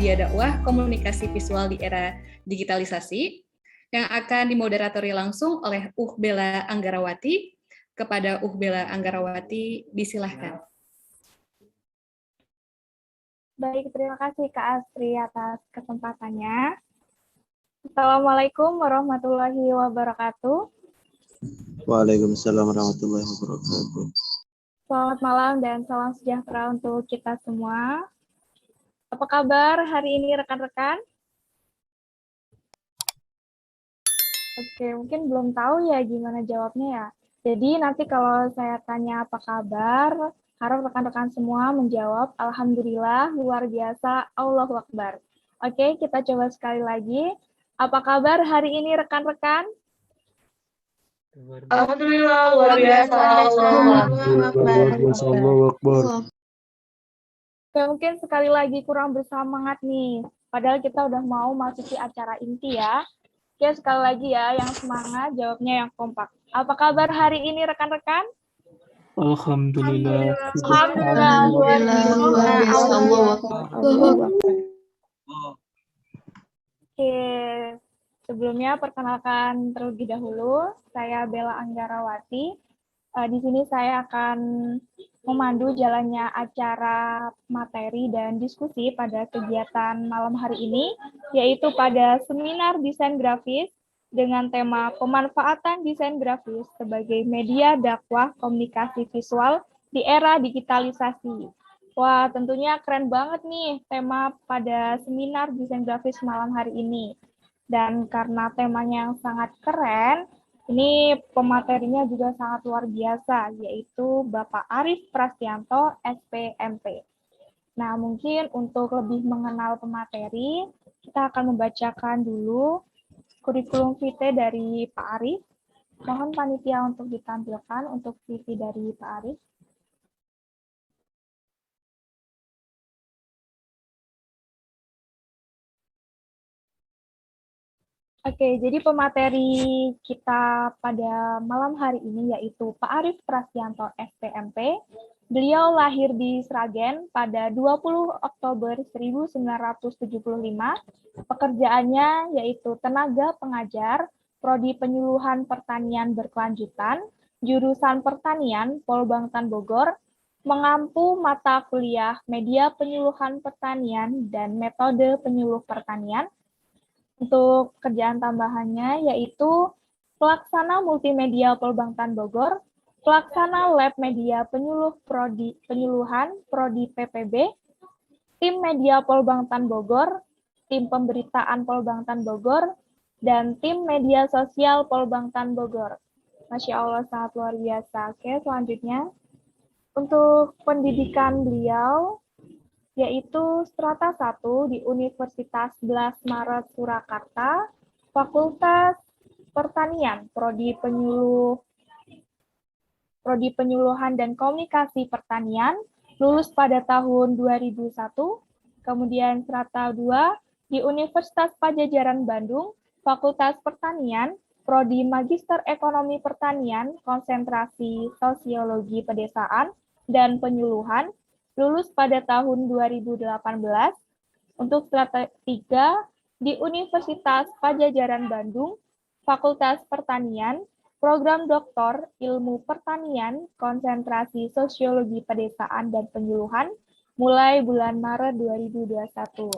media dakwah komunikasi visual di era digitalisasi yang akan dimoderatori langsung oleh Bella Anggarawati. Kepada Bella Anggarawati, disilahkan. Baik, terima kasih Kak Astri atas kesempatannya. Assalamualaikum warahmatullahi wabarakatuh. Waalaikumsalam warahmatullahi wabarakatuh. Selamat malam dan salam sejahtera untuk kita semua. Apa kabar hari ini rekan-rekan? Oke, mungkin belum tahu ya gimana jawabnya ya. Jadi nanti kalau saya tanya apa kabar, harap rekan-rekan semua menjawab Alhamdulillah, luar biasa, Allahu Akbar. Oke, kita coba sekali lagi. Apa kabar hari ini rekan-rekan? Alhamdulillah, luar biasa, Allahu Akbar. Oke, mungkin sekali lagi kurang bersemangat nih. Padahal kita udah mau masuki acara inti ya. Oke, sekali lagi ya, yang semangat, jawabnya yang kompak. Apa kabar hari ini rekan-rekan? Alhamdulillah. Alhamdulillah, luar biasa. Allahu Oke, sebelumnya perkenalkan terlebih dahulu, saya Bella Anggarawati. Di sini saya akan memandu jalannya acara materi dan diskusi pada kegiatan malam hari ini, yaitu pada seminar desain grafis dengan tema pemanfaatan desain grafis sebagai media dakwah komunikasi visual di era digitalisasi. Wah, tentunya keren banget nih tema pada seminar desain grafis malam hari ini. Dan karena temanya yang sangat keren, ini pematerinya juga sangat luar biasa, yaitu Bapak Arif Prastianto, SPMP. Nah, mungkin untuk lebih mengenal pemateri, kita akan membacakan dulu kurikulum vitae dari Pak Arif. Mohon panitia untuk ditampilkan untuk CV dari Pak Arif. Oke, jadi pemateri kita pada malam hari ini yaitu Pak Arif Prastianto, SPMP. Beliau lahir di Sragen pada 20 Oktober 1975. Pekerjaannya yaitu tenaga pengajar, Prodi Penyuluhan Pertanian Berkelanjutan, jurusan Pertanian, Polbangtan Bogor, mengampu mata kuliah Media Penyuluhan Pertanian dan Metode Penyuluh Pertanian. Untuk kerjaan tambahannya yaitu pelaksana multimedia Polbangtan Bogor, pelaksana lab media penyuluhan Prodi PPB, tim media Polbangtan Bogor, tim pemberitaan Polbangtan Bogor, dan tim media sosial Polbangtan Bogor. Masya Allah, sangat luar biasa. Oke, selanjutnya untuk pendidikan beliau yaitu Strata 1 di Universitas 11 Maret Surakarta, Fakultas Pertanian, Prodi Penyuluhan dan Komunikasi Pertanian, lulus pada tahun 2001, kemudian Strata 2 di Universitas Padjadjaran Bandung, Fakultas Pertanian, Prodi Magister Ekonomi Pertanian, konsentrasi Sosiologi Pedesaan dan Penyuluhan, lulus pada tahun 2018, untuk strata 3 di Universitas Padjadjaran Bandung, Fakultas Pertanian, Program Doktor Ilmu Pertanian, konsentrasi Sosiologi Pedesaan dan Penyuluhan, mulai bulan Maret 2021.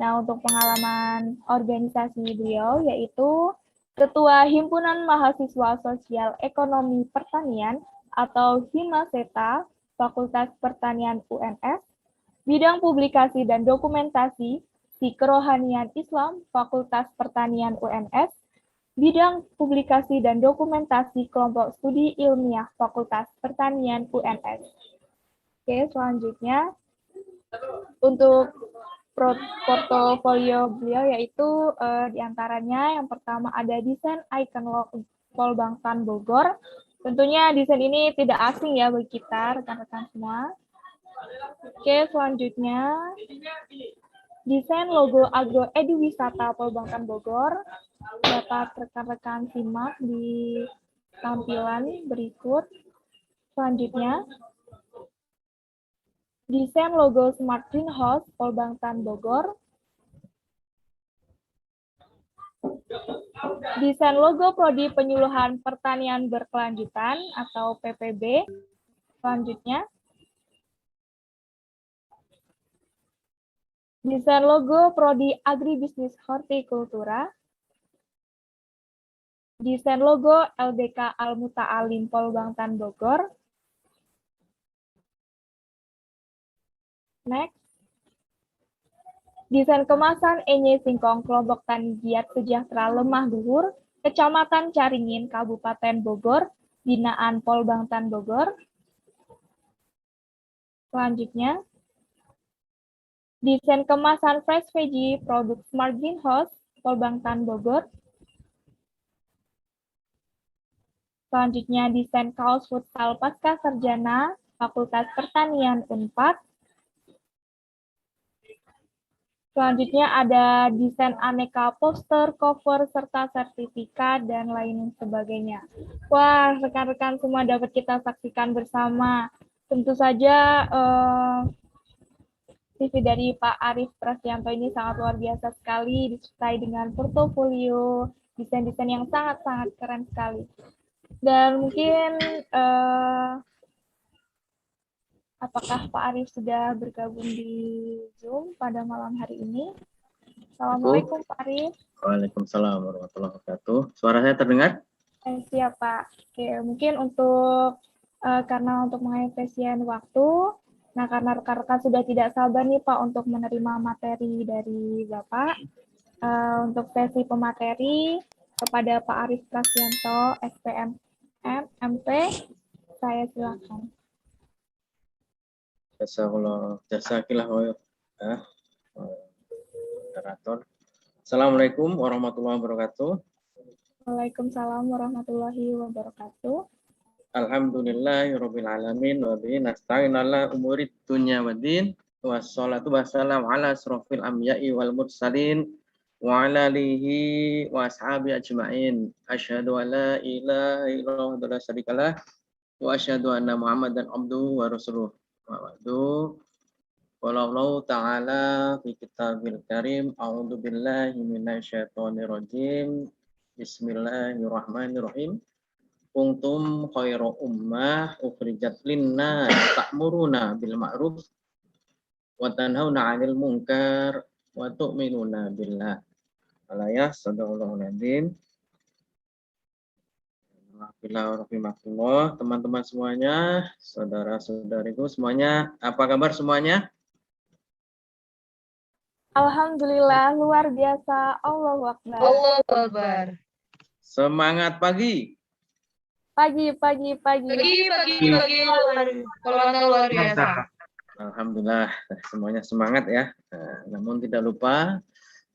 Nah, untuk pengalaman organisasi beliau yaitu Ketua Himpunan Mahasiswa Sosial Ekonomi Pertanian atau Himaseta, Fakultas Pertanian UNS, bidang publikasi dan dokumentasi di Kerohanian Islam, Fakultas Pertanian UNS, bidang publikasi dan dokumentasi kelompok studi ilmiah, Fakultas Pertanian UNS. Oke, selanjutnya untuk portofolio beliau yaitu diantaranya yang pertama ada desain icon Polbangtan Bogor. Tentunya desain ini tidak asing ya bagi kita, rekan-rekan semua. Oke, selanjutnya desain logo Agro Edu Wisata Polbangtan Bogor. Dapat rekan-rekan simak di tampilan berikut. Selanjutnya, desain logo Smart Greenhouse Polbangtan Bogor. Desain logo Prodi Penyuluhan Pertanian Berkelanjutan atau PPB. Selanjutnya, desain logo Prodi Agribisnis Hortikultura. Desain logo LDK Al-Muta'alim Polbangtan Bogor. Next. Desain kemasan Enye Singkong Kelompok Tani Giat Sejahtera Lemah Luhur, Kecamatan Caringin, Kabupaten Bogor, binaan Polbangtan Bogor. Selanjutnya, desain kemasan Fresh Veggie Produk Smart Greenhouse, Polbangtan Bogor. Selanjutnya, desain kaos futsal pasca sarjana Fakultas Pertanian Unpad. Selanjutnya ada desain aneka poster, cover, serta sertifikat, dan lain sebagainya. Wah, rekan-rekan semua dapat kita saksikan bersama. Tentu saja CV dari Pak Arief Prasyanto ini sangat luar biasa sekali, disertai dengan portofolio, desain-desain yang sangat-sangat keren sekali. Dan mungkin apakah Pak Arief sudah bergabung di Zoom pada malam hari ini? Assalamualaikum Pak Arief. Waalaikumsalam warahmatullahi wabarakatuh. Suara saya terdengar? Siap Pak. Oke, mungkin untuk karena untuk mengefisien waktu, nah karena rekan-rekan sudah tidak sabar nih Pak untuk menerima materi dari Bapak, untuk sesi pemateri kepada Pak Arief Prasyanto, SPM MP, saya silakan. Jasakillah moderator. Assalamualaikum warahmatullahi wabarakatuh. Waalaikumsalam warahmatullahi wabarakatuh. Alhamdulillahirabbil alamin wa bihi nasta'in ala umurid dunya waddin. Wassalatu wassalamu ala asrofil anbiya'i wal mursalin wa ala alihi wa ashabi ajma'in. Asyhadu an la ilaha illallah wa la syarikalah wa asyhadu anna Muhammadan abduhu wa rasuluh. Wa ba'du. Qala Allah ta'ala fi kitabil karim, a'udzu billahi minasyaitonir rajim. Bismillahirrahmanirrahim. Kuntum khairu ummah ukhrijat linnas ta'muruna bil ma'ruf wa tanhauna 'anil munkar wa tu'minuna billah. Alayah sadaqallahul adzim. Alhamdulillah, teman-teman semuanya, saudara-saudariku semuanya, apa kabar semuanya? Alhamdulillah, luar biasa. Allahu Akbar. Allahu Akbar. Semangat pagi. Pagi. Pagi. Luar biasa. Alhamdulillah, semuanya semangat ya. Namun tidak lupa,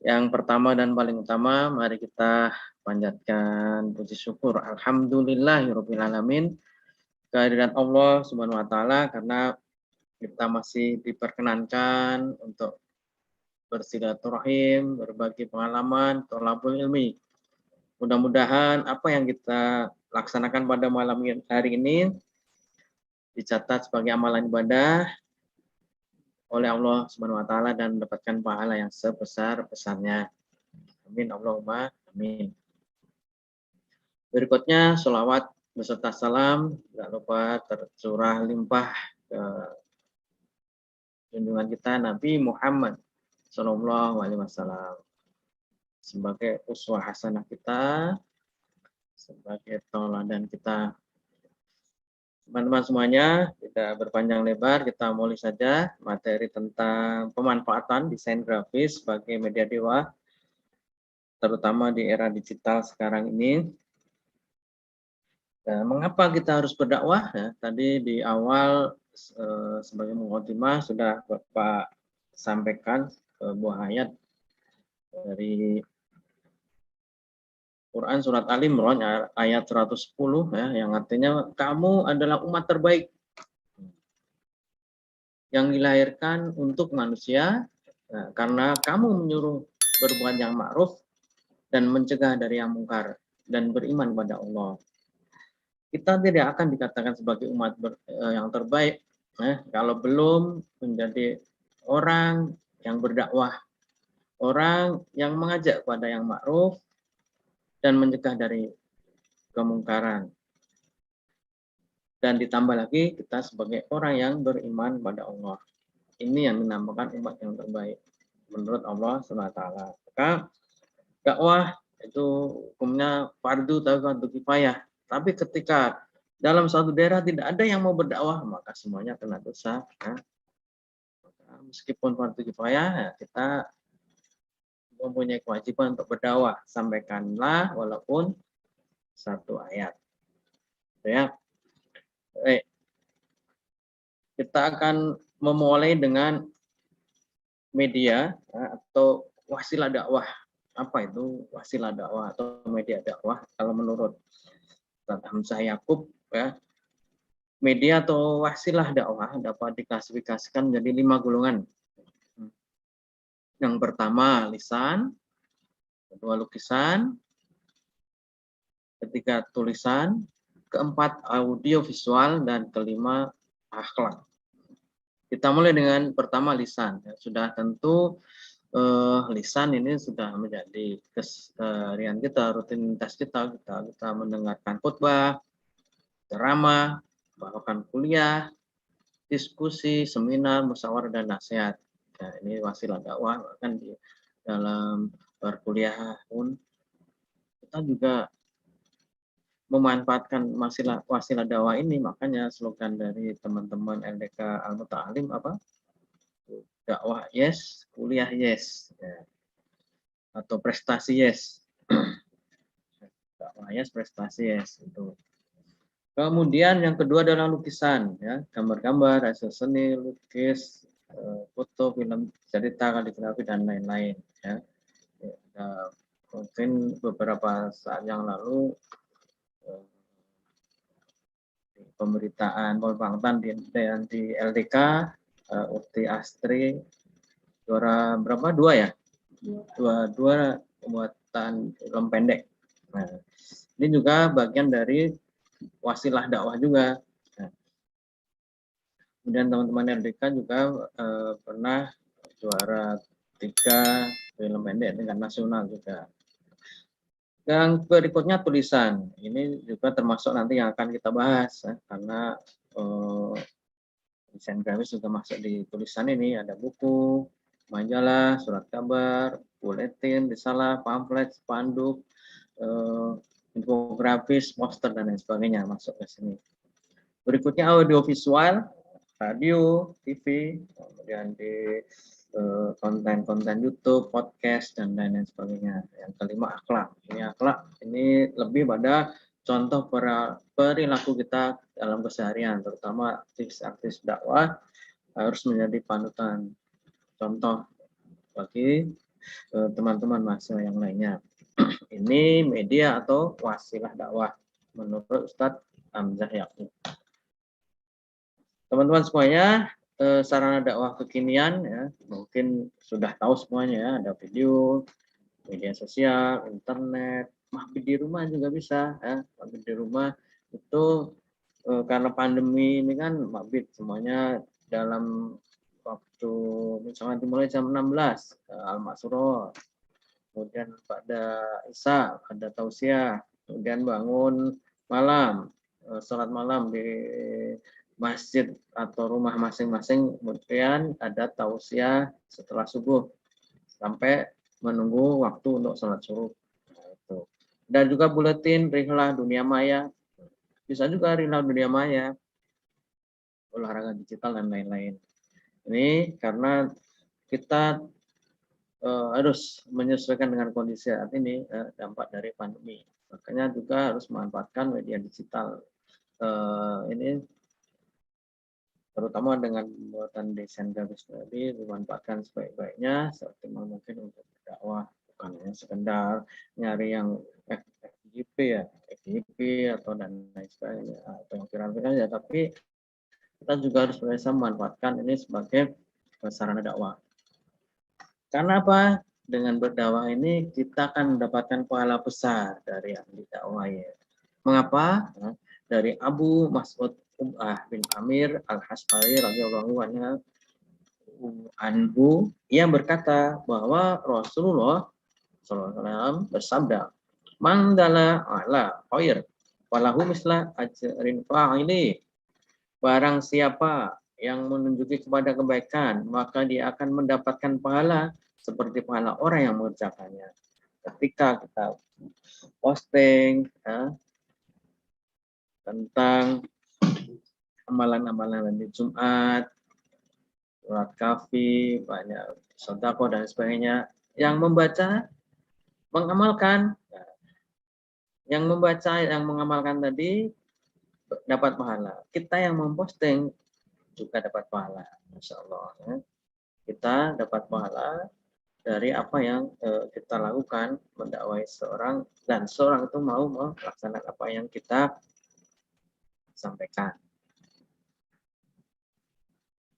yang pertama dan paling utama, mari kita panjatkan puji syukur. Alhamdulillahirabbil alamin. Kehadiran Allah Subhanahu wa taala karena kita masih diperkenankan untuk bersilaturahim, berbagi pengalaman, thalabul ilmi. Mudah-mudahan apa yang kita laksanakan pada malam hari ini dicatat sebagai amalan ibadah oleh Allah Subhanahu wa taala dan mendapatkan pahala yang sebesar-besarnya. Amin Allahumma amin. Berikutnya sholawat beserta salam, tidak lupa tercurah limpah ke junjungan kita Nabi Muhammad Sallallahu Alaihi Wasallam sebagai uswah hasanah kita, sebagai tauladan kita. Teman-teman semuanya, tidak berpanjang lebar, kita mulai saja materi tentang pemanfaatan desain grafis sebagai media dakwah, terutama di era digital sekarang ini. Nah, mengapa kita harus berdakwah? Ya, tadi di awal sebagai mukadimah sudah Bapak sampaikan sebuah ayat dari Quran surat Al-Imran ayat 110 ya, yang artinya kamu adalah umat terbaik yang dilahirkan untuk manusia karena kamu menyuruh berbuat yang ma'ruf dan mencegah dari yang mungkar dan beriman pada Allah. Kita tidak akan dikatakan sebagai umat yang terbaik kalau belum menjadi orang yang berdakwah, orang yang mengajak pada yang ma'ruf dan mencegah dari kemungkaran. Dan ditambah lagi kita sebagai orang yang beriman pada Allah. Ini yang dinamakan umat yang terbaik menurut Allah SWT. Maka dakwah itu hukumnya fardu tapi fardu kifayah. Tapi ketika dalam suatu daerah tidak ada yang mau berdakwah, maka semuanya kena dosa. Ya. Meskipun fardu kifayah, ya, kita mempunyai kewajiban untuk berdakwah. Sampaikanlah walaupun satu ayat. Ya. Baik. Kita akan memulai dengan media atau wasilah dakwah. Apa itu wasilah dakwah atau media dakwah? Kalau menurut Ustaz Hamzah Yakub, ya, media atau wasilah dakwah dapat diklasifikasikan menjadi 5 golongan. Yang pertama lisan, kedua lukisan, ketiga tulisan, keempat audio visual, dan kelima akhlak. Kita mulai dengan pertama lisan. Ya, sudah tentu lisan ini sudah menjadi keseharian kita, rutinitas kita mendengarkan khutbah, ceramah, bahkan kuliah, diskusi, seminar, musyawarah, dan nasihat. Nah, ini wasilah dakwah. Bahkan di dalam perkuliahan pun kita juga memanfaatkan wasilah dakwah ini. Makanya slogan dari teman-teman LDK Al-Muta'alim apa? Dakwah yes, kuliah yes, ya. Atau prestasi yes. Dakwah yes, prestasi yes itu. Kemudian yang kedua adalah lukisan, ya, gambar-gambar, hasil seni, lukis, foto, film, cerita, kaligrafi, dan lain-lain. Ya. Mungkin beberapa saat yang lalu pemberitaan pembangkitan di LDK, Ukti Astri juara berapa? 2 ya? Dua pembuatan film pendek. Nah, ini juga bagian dari wasilah dakwah juga. Nah, kemudian teman-teman LDK juga pernah juara 3 film pendek tingkat nasional juga. Yang berikutnya tulisan. Ini juga termasuk nanti yang akan kita bahas, ya, karena desain grafis juga masuk di tulisan ini. Ada buku, majalah, surat kabar, buletin, risalah, pamflet, spanduk, infografis, poster, dan lain sebagainya masuk ke sini. Berikutnya audiovisual, radio, TV, kemudian di konten-konten YouTube, podcast, dan lain sebagainya. Yang kelima akhlak. Ini akhlak ini lebih pada contoh perilaku kita dalam keseharian, terutama aktivis-aktivis dakwah harus menjadi panutan contoh bagi teman-teman mahasiswa yang lainnya. Ini media atau wasilah dakwah menurut Ustadz Hamzah Yakub. Teman-teman semuanya, sarana dakwah kekinian, ya, mungkin sudah tahu semuanya, ya, ada video, media sosial, internet, mahfid di rumah juga bisa, ya. Mahfid di rumah itu karena pandemi ini kan mahfid semuanya dalam waktu misalnya dimulai jam 16 Al-Maksuro, kemudian pada Isya ada tausiah, kemudian bangun malam, sholat malam di masjid atau rumah masing-masing, kemudian ada tausiah setelah subuh sampai menunggu waktu untuk sholat subuh. Nah, dan juga buletin rihlah dunia maya, bisa juga rihlah dunia maya, olahraga digital, dan lain-lain. Ini karena kita harus menyesuaikan dengan kondisi saat ini, dampak dari pandemi. Makanya juga harus memanfaatkan media digital ini, terutama dengan pembuatan desain grafis tadi, dimanfaatkan sebaik-baiknya seoptimal mungkin untuk berdakwah, bukan hanya sekedar nyari yang FYP ya, FYP atau dan lain sebagainya, atau yang viral-viral ya, tapi kita juga harus bisa memanfaatkan ini sebagai sarana dakwah. Karena apa? Dengan berdakwah ini kita akan mendapatkan pahala besar dari ahli dakwah, ya. Mengapa? Nah, dari Abu Mas'ud bin Amir Al-Hasbari radhiyallahu anhu yang berkata bahwa Rasulullah SAW bersabda, Mandala ala khair walahu misla ajrin fa'ili. Barang siapa yang menunjuki kepada kebaikan, maka dia akan mendapatkan pahala seperti pahala orang yang mengerjakannya. Ketika kita posting tentang amalan-amalan di Jumat, sholat kafi, banyak sedekah dan sebagainya, yang membaca, mengamalkan, yang membaca, yang mengamalkan tadi dapat pahala. Kita yang memposting juga dapat pahala, Masya Allah. Kita dapat pahala dari apa yang kita lakukan, mendakwai seorang, dan seorang itu mau melaksanakan apa yang kita sampaikan.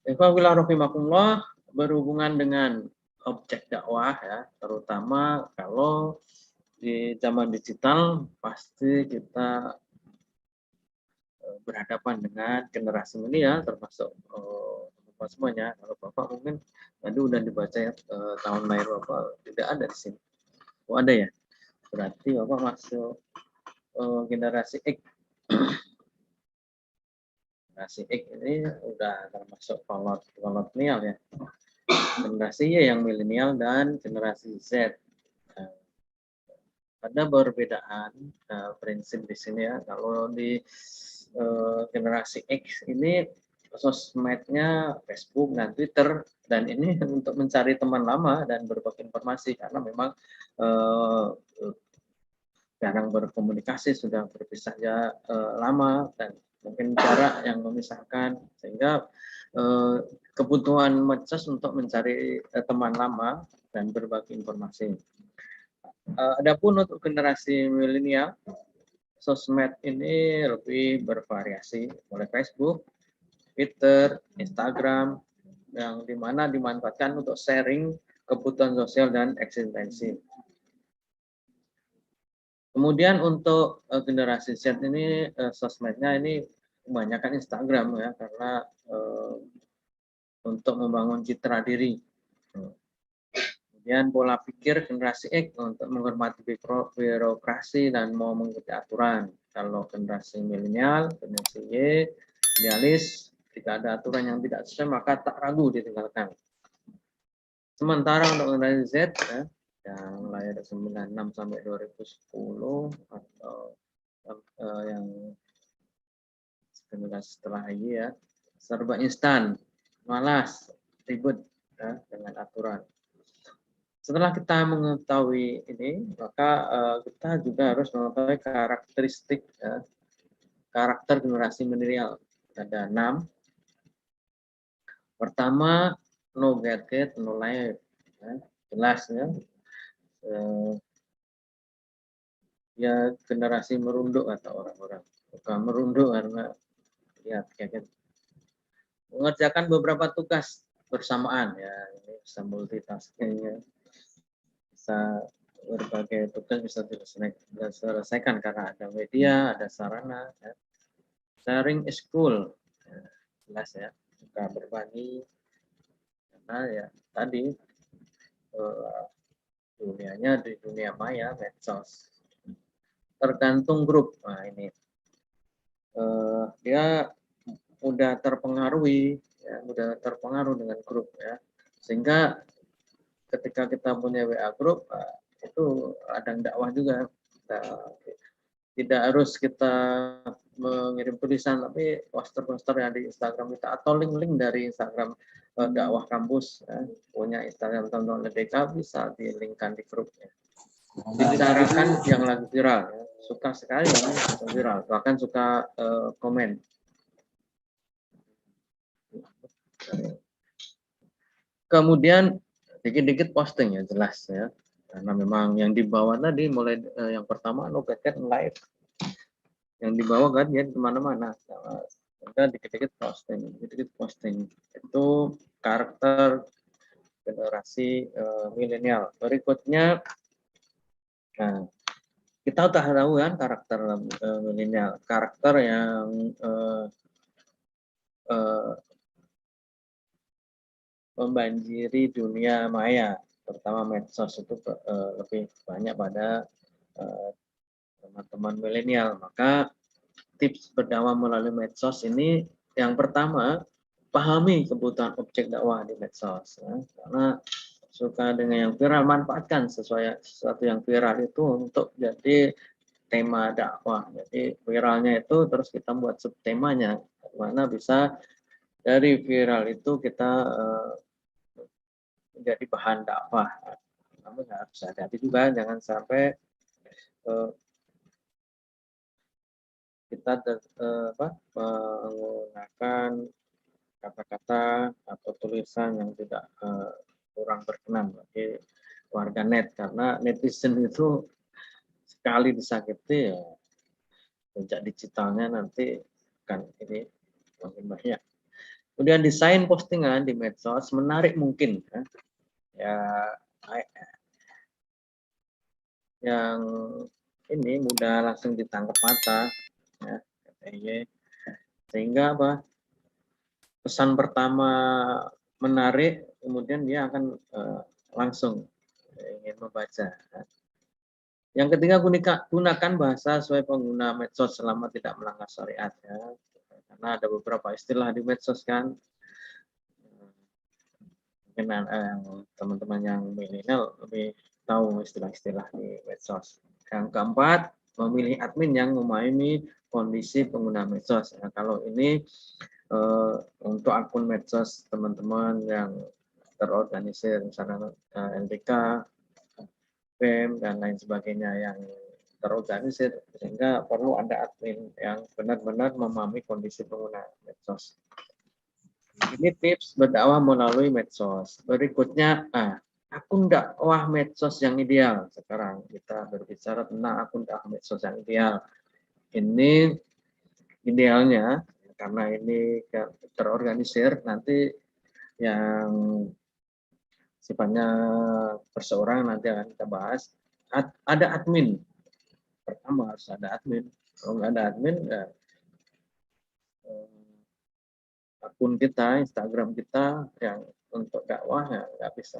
Ikhwah rahimakumullah, berhubungan dengan objek dakwah ya, terutama kalau di zaman digital pasti kita berhadapan dengan generasi milenial, termasuk Bapak semuanya. Kalau Bapak mungkin tadi udah dibaca ya, tahun lahir Bapak tidak ada di sini. Oh ada ya? Berarti Bapak masuk generasi X. Generasi X ini udah termasuk kolonial ya. Generasi Y yang milenial dan generasi Z. Ada perbedaan prinsip di sini ya. Kalau di generasi X ini sosmednya Facebook dan Twitter, dan ini untuk mencari teman lama dan berbagi informasi karena memang jarang berkomunikasi, sudah berpisah ya lama, dan mungkin jarak yang memisahkan, sehingga kebutuhan medsos untuk mencari teman lama dan berbagi informasi. Adapun untuk generasi milenial, sosmed ini lebih bervariasi, mulai Facebook, Twitter, Instagram, yang dimana dimanfaatkan untuk sharing kebutuhan sosial dan eksistensi. Kemudian untuk generasi Z ini sosmednya ini kebanyakan Instagram ya, karena untuk membangun citra diri. Kemudian pola pikir generasi X untuk menghormati birokrasi dan mau mengikuti aturan. Kalau generasi milenial, generasi Y, idealis, jika ada aturan yang tidak sesuai maka tak ragu ditinggalkan. Sementara untuk generasi Z ya, yang lahir 96 sampai 2010 atau yang generasi setelah Y ya, serba instan, malas, ribut ya, dengan aturan. Setelah kita mengetahui ini, maka kita juga harus mengetahui karakteristik karakter generasi milenial. Ada 6. Pertama, no gadget, no life. Ya, jelas ya. Ya generasi merunduk kata orang-orang. Bukan merunduk karena lihat gadget. Mengerjakan beberapa tugas bersamaan ya, ini bisa multitasking ya. Bisa berbagai tugas bisa diselesaikan karena ada media, ada sarana. Ya. Sharing is cool, ya, jelas ya, suka berbagi karena ya tadi dunianya di dunia maya, medsos. Tergantung grup, nah ini dia mudah terpengaruhi, ya, mudah terpengaruh dengan grup ya, sehingga ketika kita punya WA grup, itu ada dakwah juga. Tidak harus kita mengirim tulisan, tapi poster-poster yang di Instagram kita atau link-link dari Instagram dakwah kampus ya, punya Instagram teman-teman LDK bisa dilingkan di grup ya. Bicarakan yang lagi viral ya. Suka sekali yang viral, bahkan suka komen. Kemudian dikit-dikit posting ya, jelas ya, karena memang yang dibawa tadi mulai yang pertama no gadget live, yang dibawa kan ya kemana-mana, kita dikit-dikit posting, itu karakter generasi milenial. Berikutnya, nah, kita udah tahu kan karakter milenial, karakter yang membanjiri dunia maya, terutama medsos itu lebih banyak pada teman-teman milenial. Maka tips berdakwah melalui medsos ini yang pertama, pahami kebutuhan objek dakwah di medsos. Ya. Karena suka dengan yang viral, manfaatkan sesuatu yang viral itu untuk jadi tema dakwah. Jadi viralnya itu terus kita buat subtemanya, mana bisa dari viral itu kita menjadi bahan dakwah. Namun harus hati-hati juga, jangan sampai kita menggunakan kata-kata atau tulisan yang tidak kurang berkenan bagi warganet, karena netizen itu sekali disakiti ya jejak digitalnya nanti kan ini makin banyak. Kemudian desain postingan di medsos menarik mungkin ya, yang ini mudah langsung ditangkap mata ya, sehingga apa, pesan pertama menarik, kemudian dia akan langsung ingin membaca. Yang ketiga, gunakan bahasa sesuai pengguna medsos selama tidak melanggar syariat ya. Karena ada beberapa istilah di medsos kan. Mungkin teman-teman yang milenial lebih tahu istilah-istilah di medsos. Yang keempat, memilih admin yang memahami kondisi pengguna medsos. Nah, kalau ini untuk akun medsos teman-teman yang terorganisir, misalnya LDK, BEM, dan lain sebagainya yang terorganisir, sehingga perlu ada admin yang benar-benar memahami kondisi pengguna medsos. Ini tips berdakwah melalui medsos. Berikutnya, akun dakwah medsos yang ideal. Sekarang kita berbicara tentang akun dakwah medsos yang ideal. Ini idealnya, karena ini terorganisir, nanti yang sifatnya perseorangan nanti akan kita bahas. Ada admin. Pertama harus ada admin. Kalau nggak ada admin, ya, akun kita, Instagram kita yang untuk dakwah ya nggak bisa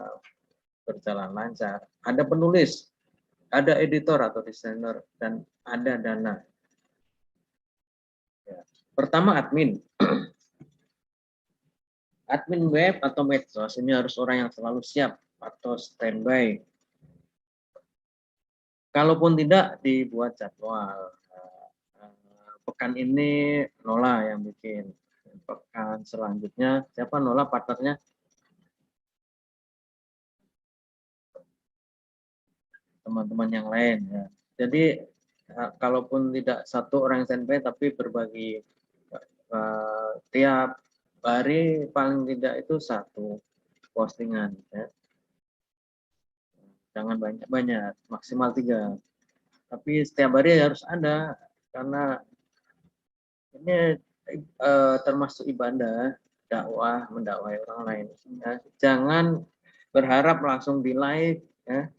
berjalan lancar. Ada penulis, ada editor atau desainer, dan ada dana. Ya. Pertama admin. Admin web atau medsos ini harus orang yang selalu siap atau standby. Kalaupun tidak, dibuat jadwal. Pekan ini Nola yang bikin. Pekan selanjutnya siapa Nola partnernya? Teman-teman yang lain ya. Jadi kalaupun tidak satu orang yang standby tapi berbagi tiap hari paling tidak itu satu postingan ya. Jangan banyak-banyak, maksimal 3. Tapi setiap hari harus ada, karena ini termasuk ibadah dakwah, mendakwai orang lain. Ya. Jangan berharap langsung di like ya.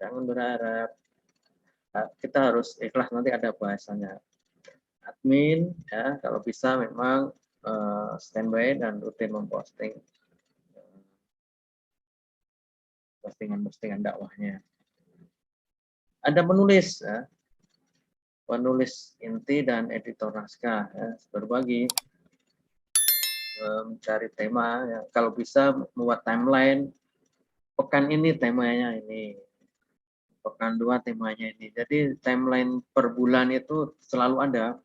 Jangan berharap. Kita harus ikhlas, nanti ada bahasanya. Admin ya, kalau bisa memang standby dan rutin memposting postingan-postingan dakwahnya. Ada penulis ya. Penulis inti dan editor naskah ya, berbagi mencari tema ya. Kalau bisa membuat timeline, pekan ini temanya ini, pekan 2 temanya ini. Jadi timeline per bulan itu selalu ada.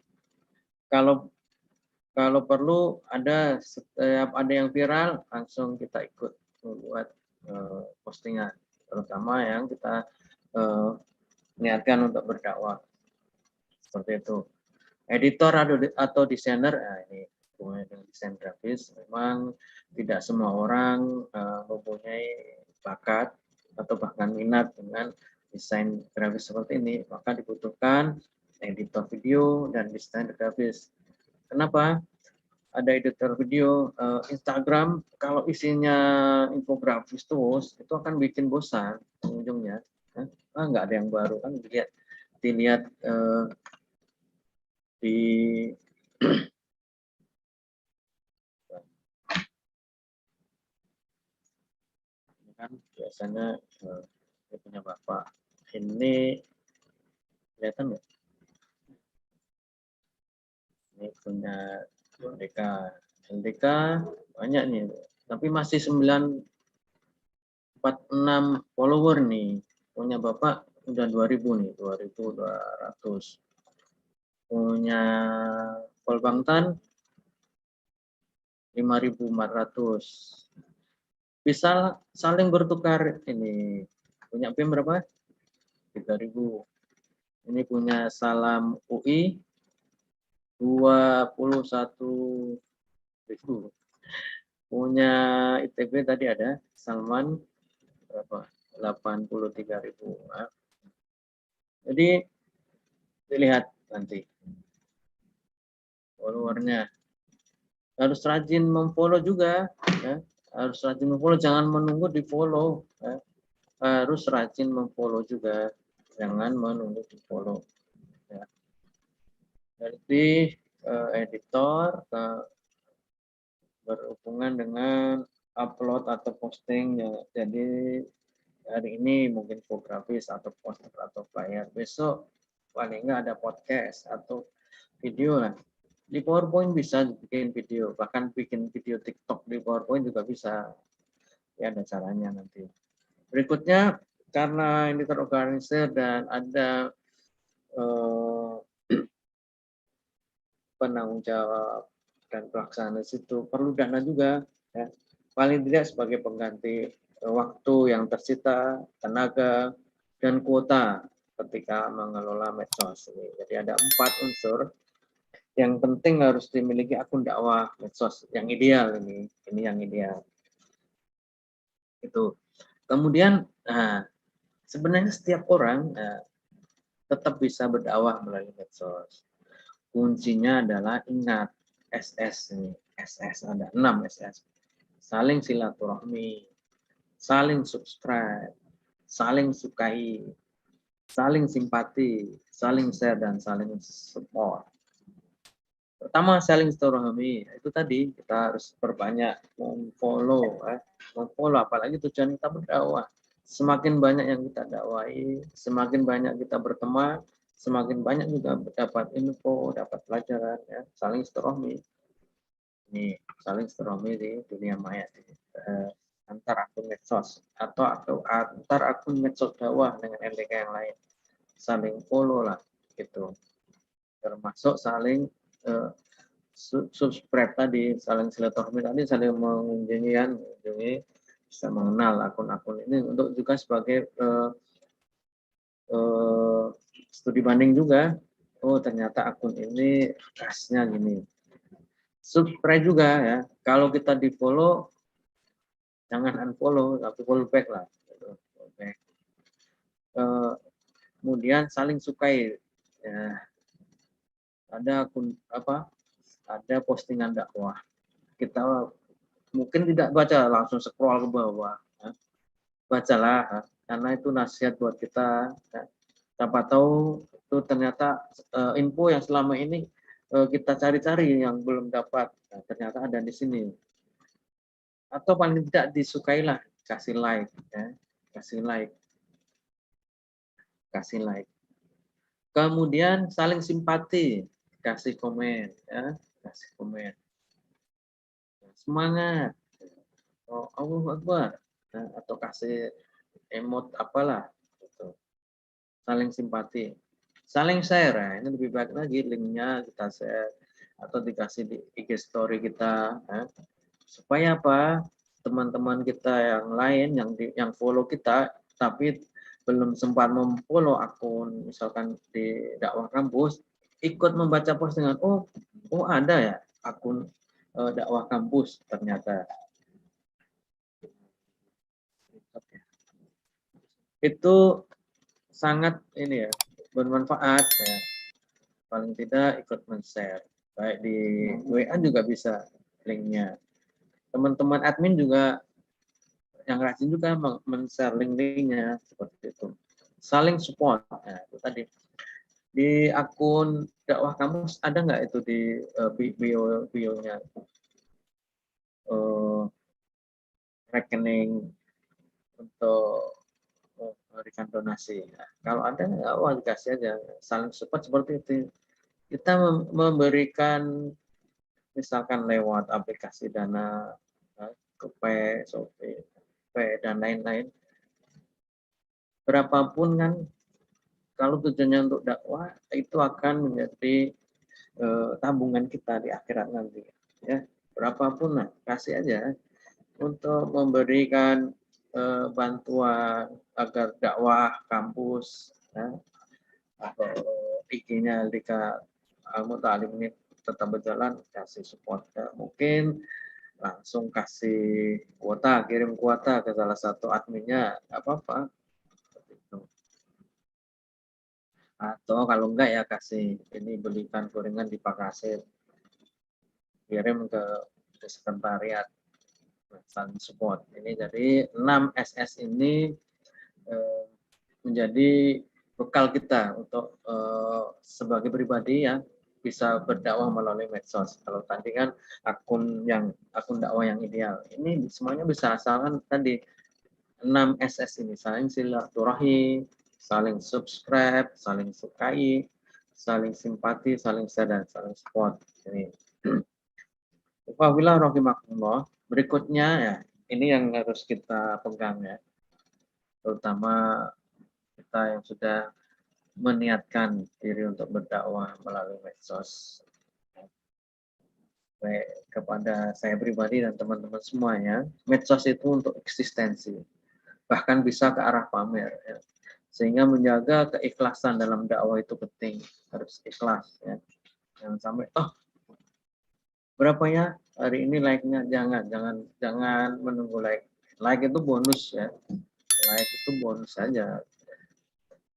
Kalau perlu ada, setiap ada yang viral langsung kita ikut membuat postingan, terutama yang kita niatkan untuk berdakwah. Seperti itu. Editor atau desainer, ini hubungannya dengan desain grafis, memang tidak semua orang mempunyai bakat atau bahkan minat dengan desain grafis seperti ini, maka dibutuhkan editor video dan desain grafis. Kenapa? Ada editor video. Instagram kalau isinya infografis terus, itu akan bikin bosan pengunjungnya. Nggak ada yang baru kan, dilihat di kan biasanya punya Bapak ini Kelihatan nggak? Ini punya LDK banyak nih, tapi masih 946 follower nih. Punya Bapak udah 2000 nih, 2200. Punya Polbangtan 5400. Bisa saling bertukar ini. Punya BEM berapa? 3000. Ini punya Salam UI 21.000. Punya ITB tadi ada Salman berapa? 83.000. Nah, jadi dilihat nanti followernya. Harus rajin memfollow juga, ya. Harus rajin memfollow, jangan menunggu di follow. Ya. Harus rajin memfollow juga, jangan menunggu di follow. Ya. Jadi editor berhubungan dengan upload atau posting, ya. Jadi hari ini mungkin infografis atau poster atau flyer, besok paling nggak ada podcast atau video lah. Di PowerPoint bisa bikin video, bahkan bikin video TikTok di PowerPoint juga bisa. Ya ada caranya nanti. Berikutnya, karena ini terorganisir dan ada penanggung jawab dan pelaksana situ, perlu dana juga, ya. Paling tidak sebagai pengganti waktu yang tersita, tenaga, dan kuota ketika mengelola medsos ini. Jadi ada 4 unsur yang penting harus dimiliki akun dakwah medsos yang ideal ini yang ideal. Itu. Kemudian, sebenarnya setiap orang tetap bisa berdakwah melalui medsos. Kuncinya adalah ingat SS ini. SS ada 6 SS. Saling silaturahmi, saling subscribe, saling sukai, saling simpati, saling share, dan saling support. Pertama, saling silaturahmi. Itu tadi kita harus perbanyak memfollow, apalagi tujuan kita berdakwah. Semakin banyak yang kita dakwai, semakin banyak kita berteman, semakin banyak juga dapat info, dapat pelajaran, ya. Saling silaturahmi. Ini saling silaturahmi di dunia maya, antar akun medsos atau antar akun medsos dakwah dengan LDK yang lain. Saling follow lah, gitu. Termasuk saling subscribe tadi, saling silaturahmi tadi, saling mengunjungi, bisa mengenal akun-akun ini untuk juga sebagai studi banding juga. Oh ternyata akun ini khasnya gini. Subscribe juga, ya. Kalau kita di follow, jangan unfollow, tapi follow back lah. Okay. Kemudian saling sukai. Ya. Ada akun ada postingan dakwah. Kita mungkin tidak baca, langsung scroll ke bawah. Ya. Bacalah, karena itu nasihat buat kita. Ya. Siapa tahu itu ternyata info yang selama ini kita cari-cari yang belum dapat, nah, ternyata ada di sini. Atau paling tidak disukailah, kasih like, ya. Kasih like. Kemudian saling simpati, kasih komen, ya. Kasih komen. Semangat, oh, Allahu Akbar, ya. Atau kasih emot apalah, gitu. Saling simpati. Saling share, ya. Ini lebih baik lagi, linknya kita share atau dikasih di IG story kita, ya. Supaya apa? Teman-teman kita yang lain yang follow kita tapi belum sempat memfollow akun misalkan di dakwah kampus, ikut membaca postingan, oh ada ya akun dakwah kampus ternyata. Itu sangat ini ya, bermanfaat ya. Paling tidak ikut men-share. Baik di WA juga bisa linknya. Teman-teman admin juga yang rajin juga men-share link-linknya seperti itu. Saling support. Nah, itu tadi. Di akun dakwah kampus ada nggak itu di bio-nya? Rekening untuk memberikan donasi. Nah, kalau ada wah dikasih aja, saling support seperti itu. Kita memberikan misalkan lewat aplikasi Dana, GoPay, Shopee, dan lain-lain. Berapapun kan, kalau tujuannya untuk dakwah itu akan menjadi tabungan kita di akhirat nanti. Ya, berapapun lah, kasih aja untuk memberikan bantuan agar dakwah kampus ya, atau IG-nya LDK Al-Muta'alim ini tetap berjalan, kasih support. Ya, mungkin langsung kasih kuota, kirim kuota ke salah satu adminnya, nggak apa-apa. Atau kalau enggak ya kasih ini, belikan gorengan di Pakasir, kirim ke sekretariat, saling support. Ini jadi 6 SS ini menjadi bekal kita untuk sebagai pribadi ya bisa berdakwah melalui medsos. Kalau tadi kan akun dakwah yang ideal. Ini semuanya bisa asalkan tadi 6 SS ini, saling silaturahmi, saling subscribe, saling sukai, saling simpati, saling share, dan saling support. Ini. Wabillahi rahimakumullah. Berikutnya ya, ini yang harus kita pegang ya. Terutama kita yang sudah meniatkan diri untuk berdakwah melalui medsos. Baik kepada saya pribadi dan teman-teman semuanya, medsos itu untuk eksistensi. Bahkan bisa ke arah pamer ya. Sehingga menjaga keikhlasan dalam dakwah itu penting, harus ikhlas ya. Jangan sampai berapa ya hari ini like-nya, jangan menunggu like. Like itu bonus ya. Like itu bonus saja.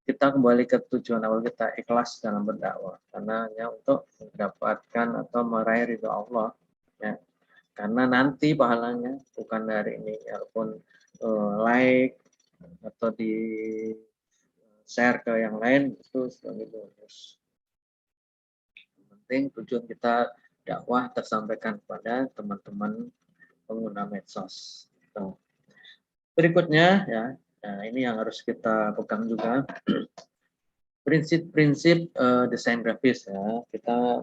Kita kembali ke tujuan awal kita, ikhlas dalam berdakwah karena hanya untuk mendapatkan atau meraih ridho Allah ya. Karena nanti pahalanya bukan dari ini, walaupun like atau di share ke yang lain itu sebagai bonus. Yang penting tujuan kita dakwah tersampaikan kepada teman-teman pengguna medsos. Berikutnya ya, nah ini yang harus kita pegang juga, prinsip-prinsip desain grafis ya. Kita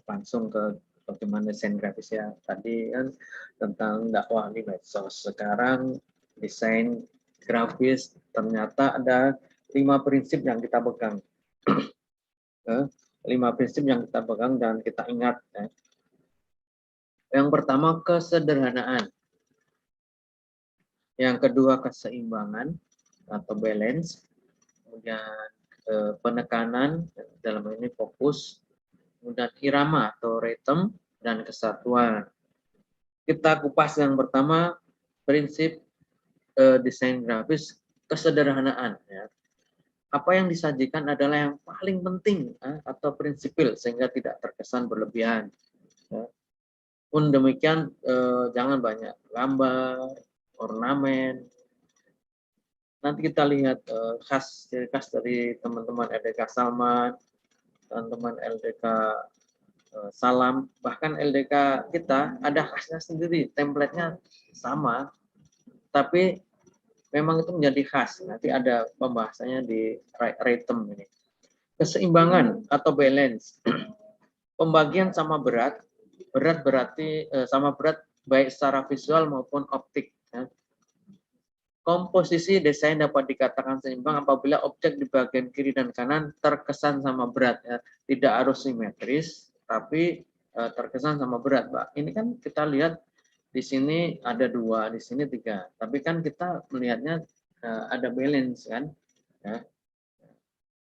langsung ke bagaimana desain grafis ya. Tadi kan tentang dakwah di medsos. Sekarang desain grafis ternyata ada 5 prinsip yang kita pegang. 5 prinsip yang kita pegang dan kita ingat ya. Yang pertama kesederhanaan. Yang kedua keseimbangan atau balance. Kemudian penekanan, dalam ini fokus. Kemudian irama atau ritme dan kesatuan. Kita kupas yang pertama, prinsip desain grafis kesederhanaan ya. Apa yang disajikan adalah yang paling penting atau prinsipil sehingga tidak terkesan berlebihan ya. Pun demikian jangan banyak gambar, ornamen. Nanti kita lihat ciri khas dari teman-teman LDK Salman, teman-teman LDK Salam, bahkan LDK kita ada khasnya sendiri, template-nya sama, tapi memang itu menjadi khas. Nanti ada pembahasannya di ritme ini. Keseimbangan atau balance, pembagian sama berat, berarti sama berat baik secara visual maupun optik. Ya. Komposisi desain dapat dikatakan seimbang apabila objek di bagian kiri dan kanan terkesan sama berat. Ya. Tidak harus simetris, tapi terkesan sama berat, Pak. Ini kan kita lihat di sini ada 2, di sini 3. Tapi kan kita melihatnya ada balance kan, ya.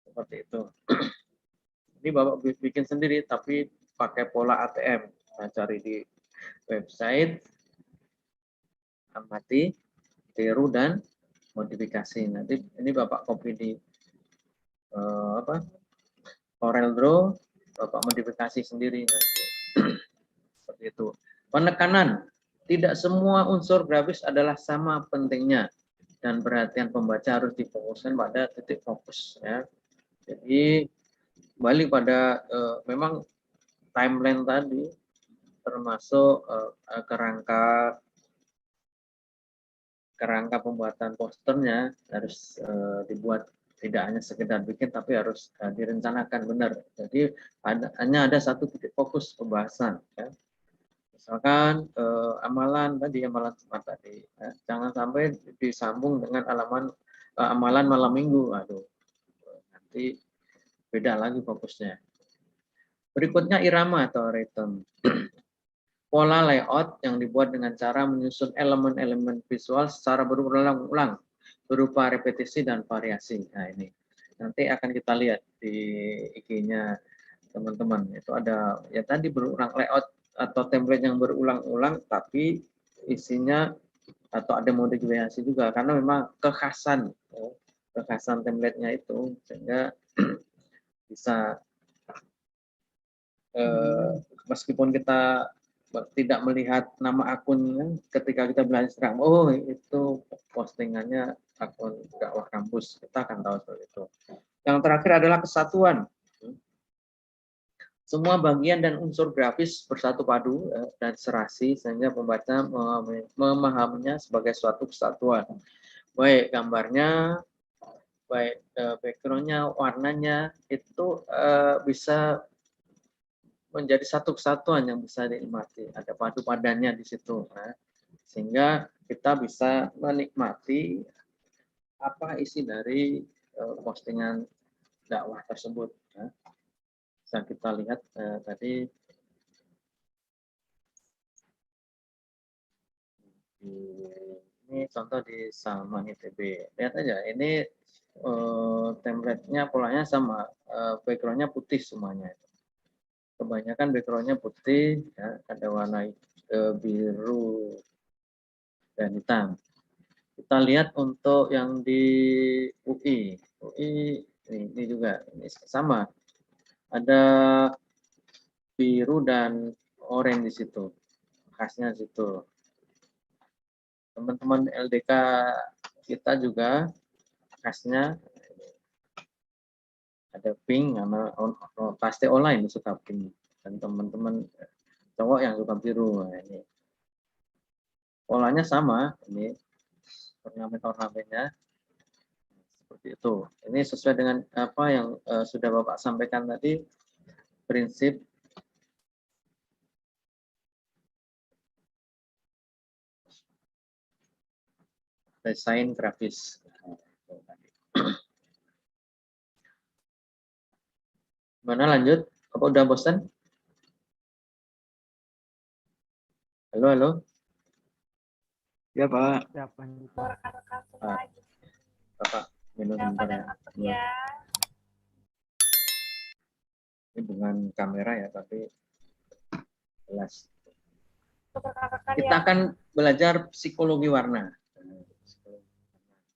Seperti itu. Ini Bapak bikin sendiri, tapi pakai pola ATM. Nah, cari di website, amati, tiru dan modifikasi. Nanti ini Bapak copy di CorelDRAW, Bapak modifikasi sendiri nanti. Seperti itu. Penekanan, tidak semua unsur grafis adalah sama pentingnya dan perhatian pembaca harus difokuskan pada titik fokus ya. Jadi kembali pada memang timeline tadi termasuk kerangka kerangka pembuatan posternya harus dibuat tidak hanya sekedar bikin, tapi harus direncanakan benar. Jadi hanya ada satu titik fokus pembahasan. Ya. Misalkan amalan Jumat tadi, ya. Jangan sampai disambung dengan amalan malam minggu. Aduh, nanti beda lagi fokusnya. Berikutnya irama atau ritme. Pola layout yang dibuat dengan cara menyusun elemen-elemen visual secara berulang-ulang berupa repetisi dan variasi. Nah ini nanti akan kita lihat di IG-nya teman-teman. Itu ada ya tadi berulang layout atau template yang berulang-ulang, tapi isinya atau ada modifikasi juga karena memang kekhasan template-nya itu sehingga bisa meskipun kita tidak melihat nama akun ketika kita belajar Instagram, oh itu postingannya akun dakwah kampus, kita akan tahu seperti itu. Yang terakhir adalah kesatuan. Semua bagian dan unsur grafis bersatu padu dan serasi sehingga pembaca memahaminya sebagai suatu kesatuan. Baik gambarnya, baik backgroundnya, warnanya itu bisa menjadi satu kesatuan yang bisa dinikmati. Ada padu padannya di situ. Nah, sehingga kita bisa menikmati apa isi dari postingan dakwah tersebut. Nah, bisa kita lihat tadi ini contoh di Salman ITB. Lihat aja, ini template-nya polanya sama, background-nya putih semuanya. Kebanyakan background-nya putih, ya, ada warna biru dan hitam. Kita lihat untuk yang di UI ini juga ini sama, ada biru dan oranye di situ, khasnya di situ. Teman-teman LDK kita juga khasnya ada pink, karena pasti online suka pink, dan teman-teman cowok yang suka biru. Nah, ini polanya sama, ini ornamen-ornamennya seperti itu. Ini sesuai dengan apa yang sudah Bapak sampaikan tadi, prinsip desain grafis. Mana lanjut? Apa udah bosan? Halo, halo. Ya, Pak. Rekan-rekan semua Bapak minum bentar ya. Ini bukan kamera ya, tapi jelas. Kita akan belajar psikologi warna.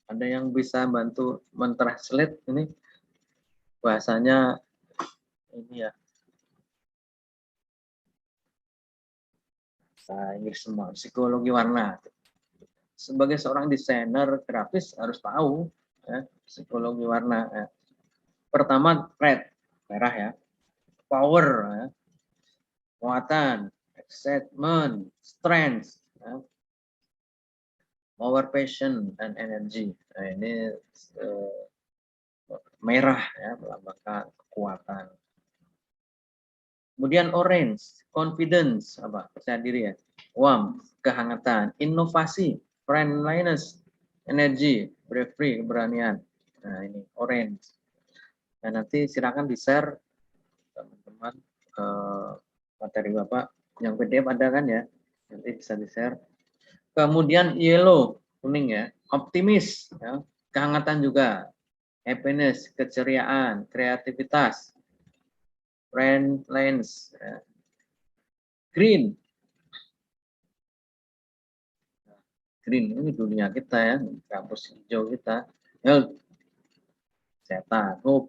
Ada yang bisa bantu mentranslate ini bahasanya ini ya. Bahasa Inggris semua, psikologi warna. Sebagai seorang desainer grafis harus tahu ya, psikologi warna. Ya. Pertama red, merah ya. Power, ya. Kekuatan, excitement, strength, ya. Power, passion, dan energi. Nah, ini merah ya, melambangkan kekuatan. Kemudian orange, confidence, apa? Percaya diri ya. Warmth, kehangatan. Inovasi, friendliness, energi, bravery, keberanian. Nah, ini orange. Nah, nanti silakan di-share teman-teman materi Bapak. Yang PDF ada kan ya? Nanti bisa di-share. Kemudian yellow, kuning ya. Optimis, ya. Kehangatan juga. Happiness, keceriaan, kreativitas. Friendliness, ya. Green. Green ini dunia kita ya, kampus hijau kita. Health, kesehatan. Hope,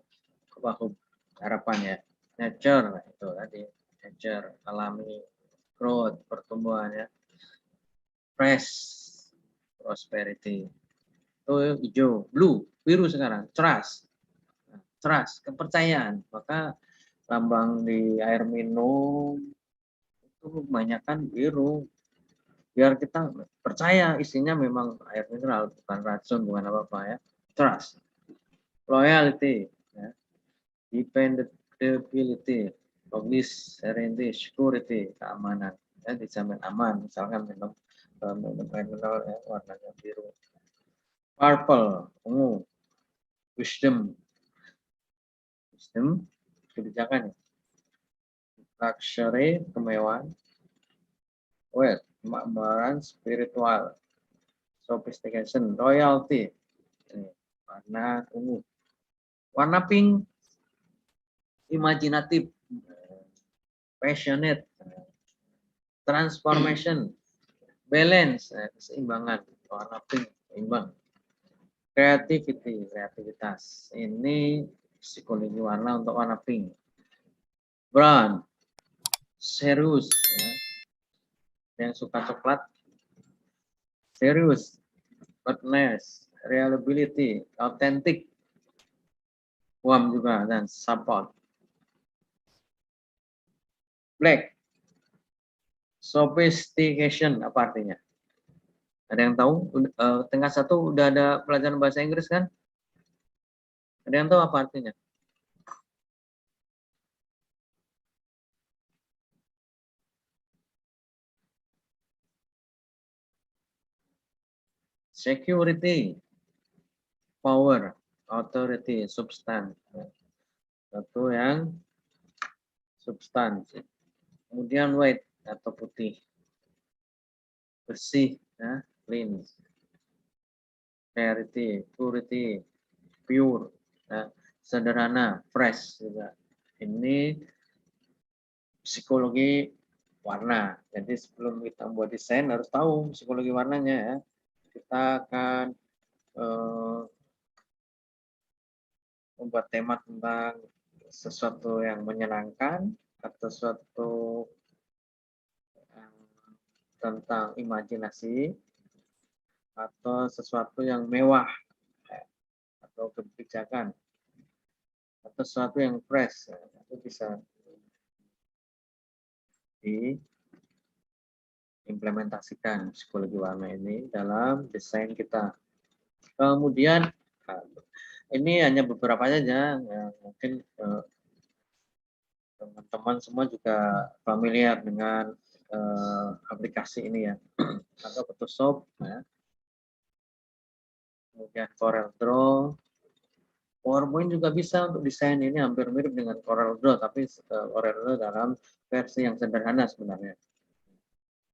hope, harapan ya. Nature, itu tadi. Nature, alami, growth, pertumbuhan ya. Fresh, prosperity. Itu hijau. Blue, biru sekarang. Trust. Trust, kepercayaan. Maka lambang di air minum itu kebanyakan biru. biar kita percaya isinya memang air mineral, bukan racun, bukan apa-apa ya. Trust, loyalty, ya. Dependability, obvious, serenity, security, keamanan, ya, dijamin aman. Misalkan minum air mineral ya, warnanya biru. Purple, ungu. Wisdom, kebijakan ya. Luxury, kemewahan. Wealth, kemakmuran spiritual. Sophistication, royalty. Ini, warna ungu. Warna pink, imajinatif, passionate, transformation, balance, keseimbangan. Warna pink, seimbang. Creativity, kreativitas. Ini psikologi warna untuk warna pink. Brown, serius. Ya. Yang suka coklat, serius. Alertness, reliability, authentic. Warm juga, dan support. Black, sophistication, apa artinya? Ada yang tahu? Tingkat 1 udah ada pelajaran bahasa Inggris kan? Ada yang tahu apa artinya? Security, power, authority, substance. Satu yang substansi. Kemudian white atau putih, bersih, ya, clean. Clarity, purity, pure, ya, sederhana, fresh juga. Ini psikologi warna. Jadi sebelum kita buat desain harus tahu psikologi warnanya ya. Kita akan membuat tema tentang sesuatu yang menyenangkan atau sesuatu tentang imajinasi atau sesuatu yang mewah atau kebijakan atau sesuatu yang fresh, itu bisa diimplementasikan psikologi warna ini dalam desain kita. Kemudian ini hanya beberapa saja, ya, mungkin teman-teman semua juga familiar dengan aplikasi ini ya, atau Photoshop, ya. Kemudian Corel Draw, PowerPoint juga bisa untuk desain. Ini hampir mirip dengan Corel Draw, tapi Corel Draw dalam versi yang sederhana sebenarnya.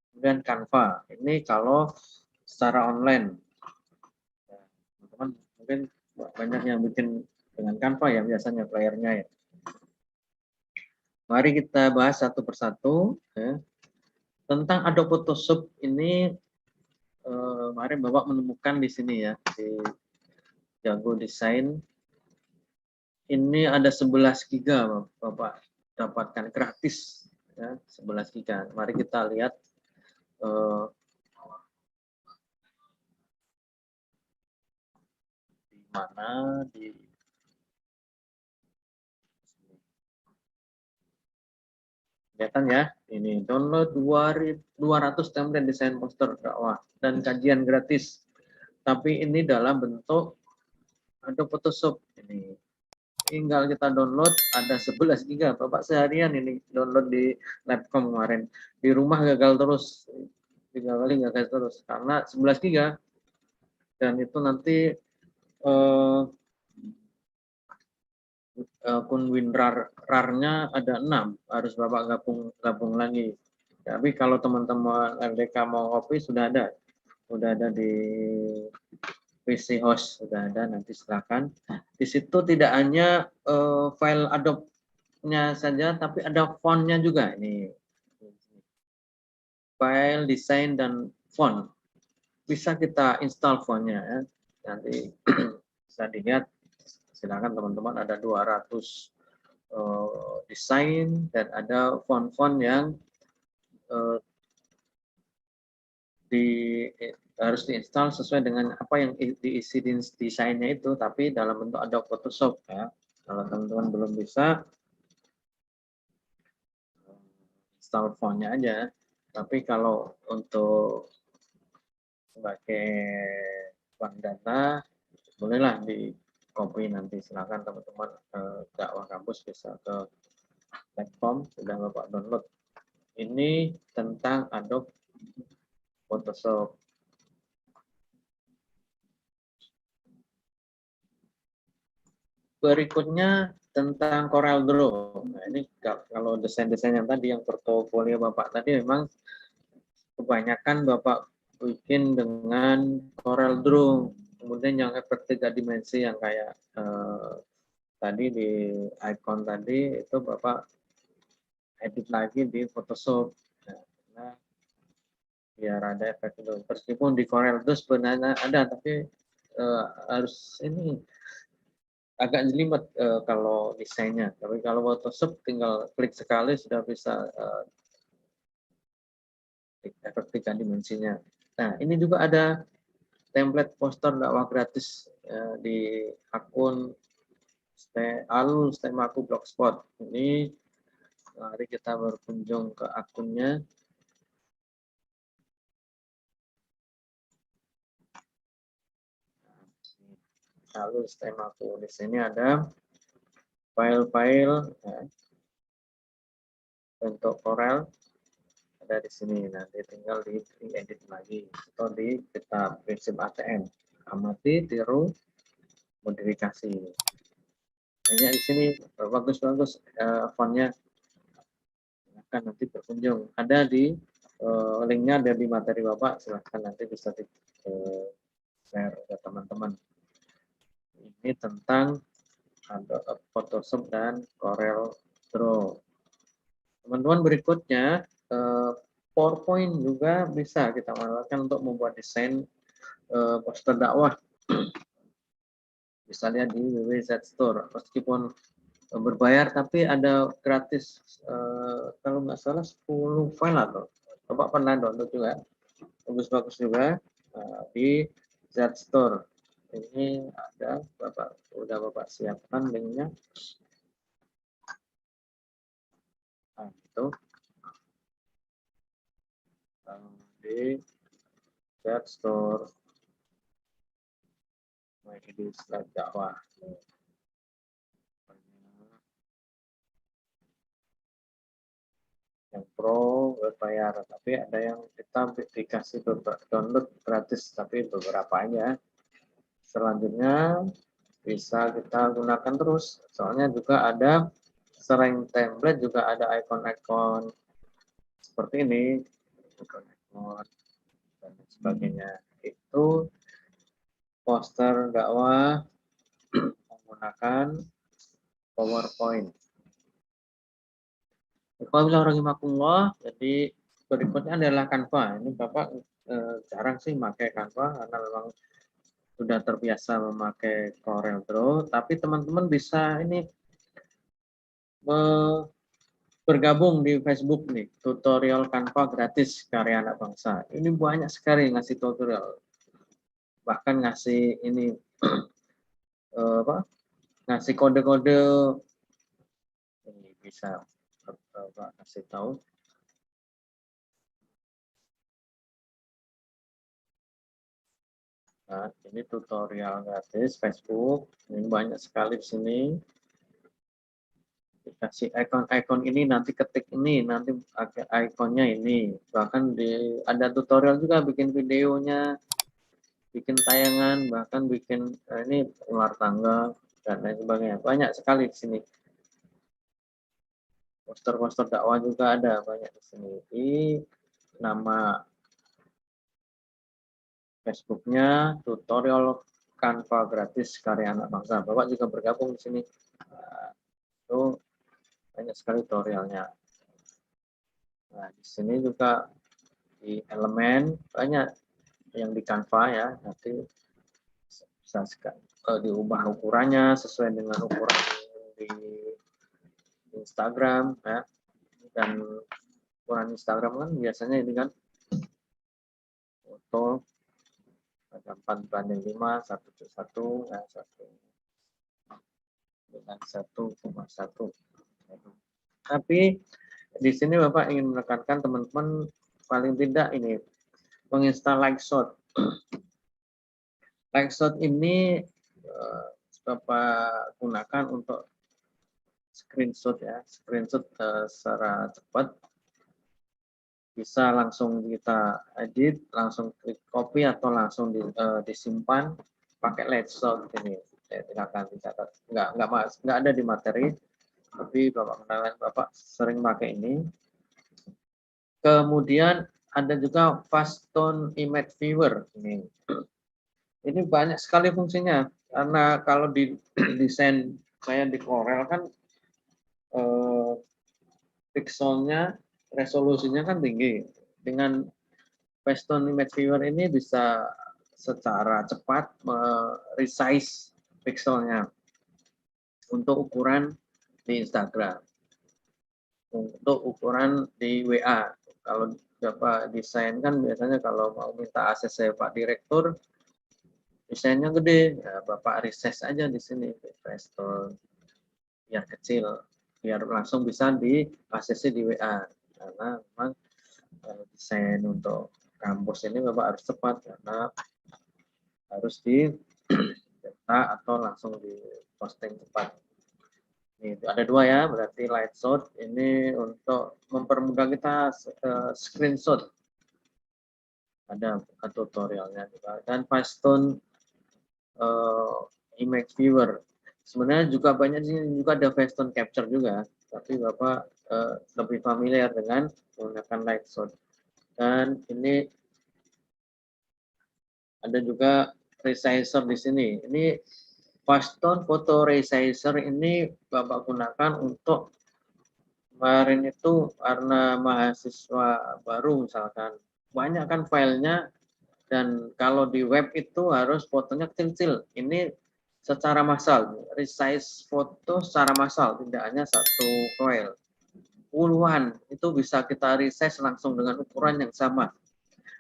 Kemudian Canva, ini kalau secara online, teman-teman mungkin banyak yang bikin dengan Canva ya biasanya playernya ya. Mari kita bahas satu persatu ya. Tentang Adobe Photoshop ini. Kemarin Bapak menemukan di sini ya, di Jago Desain. Ini ada 11 giga Bapak dapatkan gratis ya, 11 giga. Mari kita lihat di mana di kelihatan ya, ini download 200 template desain poster dakwah dan kajian gratis. Tapi ini dalam bentuk Adobe Photoshop ini. Tinggal kita download, ada 11 giga. Bapak seharian ini download di laptop kemarin. Di rumah gagal terus. 3 kali gagal terus. Karena 11 giga. Dan itu nanti akun WinRAR-nya ada 6. Harus Bapak gabung lagi. Tapi kalau teman-teman LDK mau copy sudah ada. Sudah ada di PC host, sudah ada, nanti silakan. Di situ tidak hanya file Adobe-nya saja, tapi ada font-nya juga. Ini file, desain, dan font. Bisa kita install font-nya. Ya. Nanti bisa dilihat, silakan teman-teman, ada 200 desain, dan ada font-font yang harus diinstal sesuai dengan apa yang diisi di desainnya itu, tapi dalam bentuk Adobe Photoshop ya. Kalau teman-teman belum bisa, install font-nya aja. Tapi kalau untuk sebagai bank data, bolehlah di copy nanti. Silakan teman-teman dakwah kampus bisa ke platform, sudah Bapak download. Ini tentang Adobe Photoshop. Berikutnya tentang Corel Draw. Nah, ini kalau desain-desain yang tadi, yang portofolio Bapak tadi, memang kebanyakan Bapak bikin dengan Corel Draw. Kemudian yang efek 3 dimensi yang kayak tadi di icon tadi, itu Bapak edit lagi di Photoshop. Nah, biar ada efek itu. Meskipun di Corel Draw sebenarnya ada, tapi harus ini agak jelimet kalau desainnya. Tapi kalau Photoshop tinggal klik sekali sudah bisa efek 3 dimensinya. Nah, ini juga ada template poster dakwah gratis di akun Alul Stemaku Blogspot. Ini mari kita berkunjung ke akunnya. Alul Stemaku. Di sini ada file-file bentuk Corel, ada di sini. Nanti tinggal diedit lagi atau kita prinsip ATM, amati, tiru, modifikasi. Banyak di sini bagus-bagus fontnya. Silahkan nanti berkunjung. Ada di linknya ada di materi Bapak. Silahkan nanti bisa di share ke teman-teman. Ini tentang Photoshop dan Corel Draw. Teman-teman, berikutnya PowerPoint juga bisa kita manfaatkan untuk membuat desain poster dakwah. Bisa lihat di WWZ Store. Meskipun berbayar, tapi ada gratis kalau nggak salah 10 file atau Bapak pernah download juga, bagus-bagus juga di Z Store. Ini ada udah Bapak siapkan linknya. Nah, itu di Z Store. Ini slide dakwah. Yang pro berbayar, tapi ada yang kita dikasih download gratis, tapi beberapa aja. Selanjutnya bisa kita gunakan terus, soalnya juga ada selain template juga ada icon-icon seperti ini, icon-icon dan sebagainya. Itu poster dakwah menggunakan PowerPoint. Jadi berikutnya adalah Canva. Ini Bapak jarang sih pakai Canva karena memang sudah terbiasa memakai Corel Draw, tapi teman-teman bisa ini bergabung di Facebook nih, tutorial Canva gratis karya anak bangsa. Ini banyak sekali ngasih tutorial, bahkan ngasih ini ngasih kode-kode, ini bisa Bapak kasih tahu. Nah, ini tutorial gratis Facebook. Ini banyak sekali di sini. Dikasih icon-icon ini, nanti ketik ini, nanti ikonnya ini. Bahkan ada tutorial juga bikin videonya, bikin tayangan, bahkan bikin ini ular tangga dan lain sebagainya. Banyak sekali di sini. Poster-poster dakwah juga ada banyak di sini. Di nama Facebooknya tutorial Canva gratis karya anak bangsa. Bapak juga bergabung di sini. Nah, itu banyak sekali tutorialnya. Nah, di sini juga di elemen banyak yang di Canva ya. Nanti bisa diubah ukurannya sesuai dengan ukuran di Instagram ya. Dan ukuran Instagram kan biasanya ini kan foto 4:5, 1:1, ya, 1:1,1. Tapi di sini Bapak ingin menekankan teman-teman paling tidak ini menginstal Lightshot. Lightshot ini Bapak gunakan untuk screenshot ya, screenshot secara cepat. Bisa langsung kita edit, langsung klik copy atau langsung disimpan pakai Lightshot ini. Silakan dicatat. Nggak ada di materi, tapi Bapak sering pakai ini. Kemudian ada juga Fastone Image Viewer ini. Ini banyak sekali fungsinya karena kalau di desain saya di Corel kan pixelnya, resolusinya kan tinggi. Dengan Fastone Image Viewer ini bisa secara cepat resize pixelnya untuk ukuran di Instagram, untuk ukuran di WA. Kalau Bapak desain kan biasanya kalau mau minta ACC Pak Direktur, desainnya gede, ya Bapak resize aja di sini Fastone biar kecil, biar langsung bisa di ACC di WA. Karena memang desain untuk kampus ini Bapak harus cepat karena harus dicetak atau langsung di posting cepat. Ini ada dua ya, berarti Lightshot ini untuk mempermudah kita screenshot. Ada tutorialnya juga. Dan Fastone Image Viewer. Sebenarnya juga banyak juga ada Fastone Capture juga, tapi Bapak lebih familiar dengan menggunakan Lightshot. Dan ini ada juga resizer di sini. Ini Fastone Photo Resizer ini Bapak gunakan untuk kemarin itu karena mahasiswa baru misalkan banyak kan filenya, dan kalau di web itu harus fotonya kecil-kecil. Ini secara massal, resize foto secara massal, tidak hanya satu file. Puluhan itu bisa kita resize langsung dengan ukuran yang sama,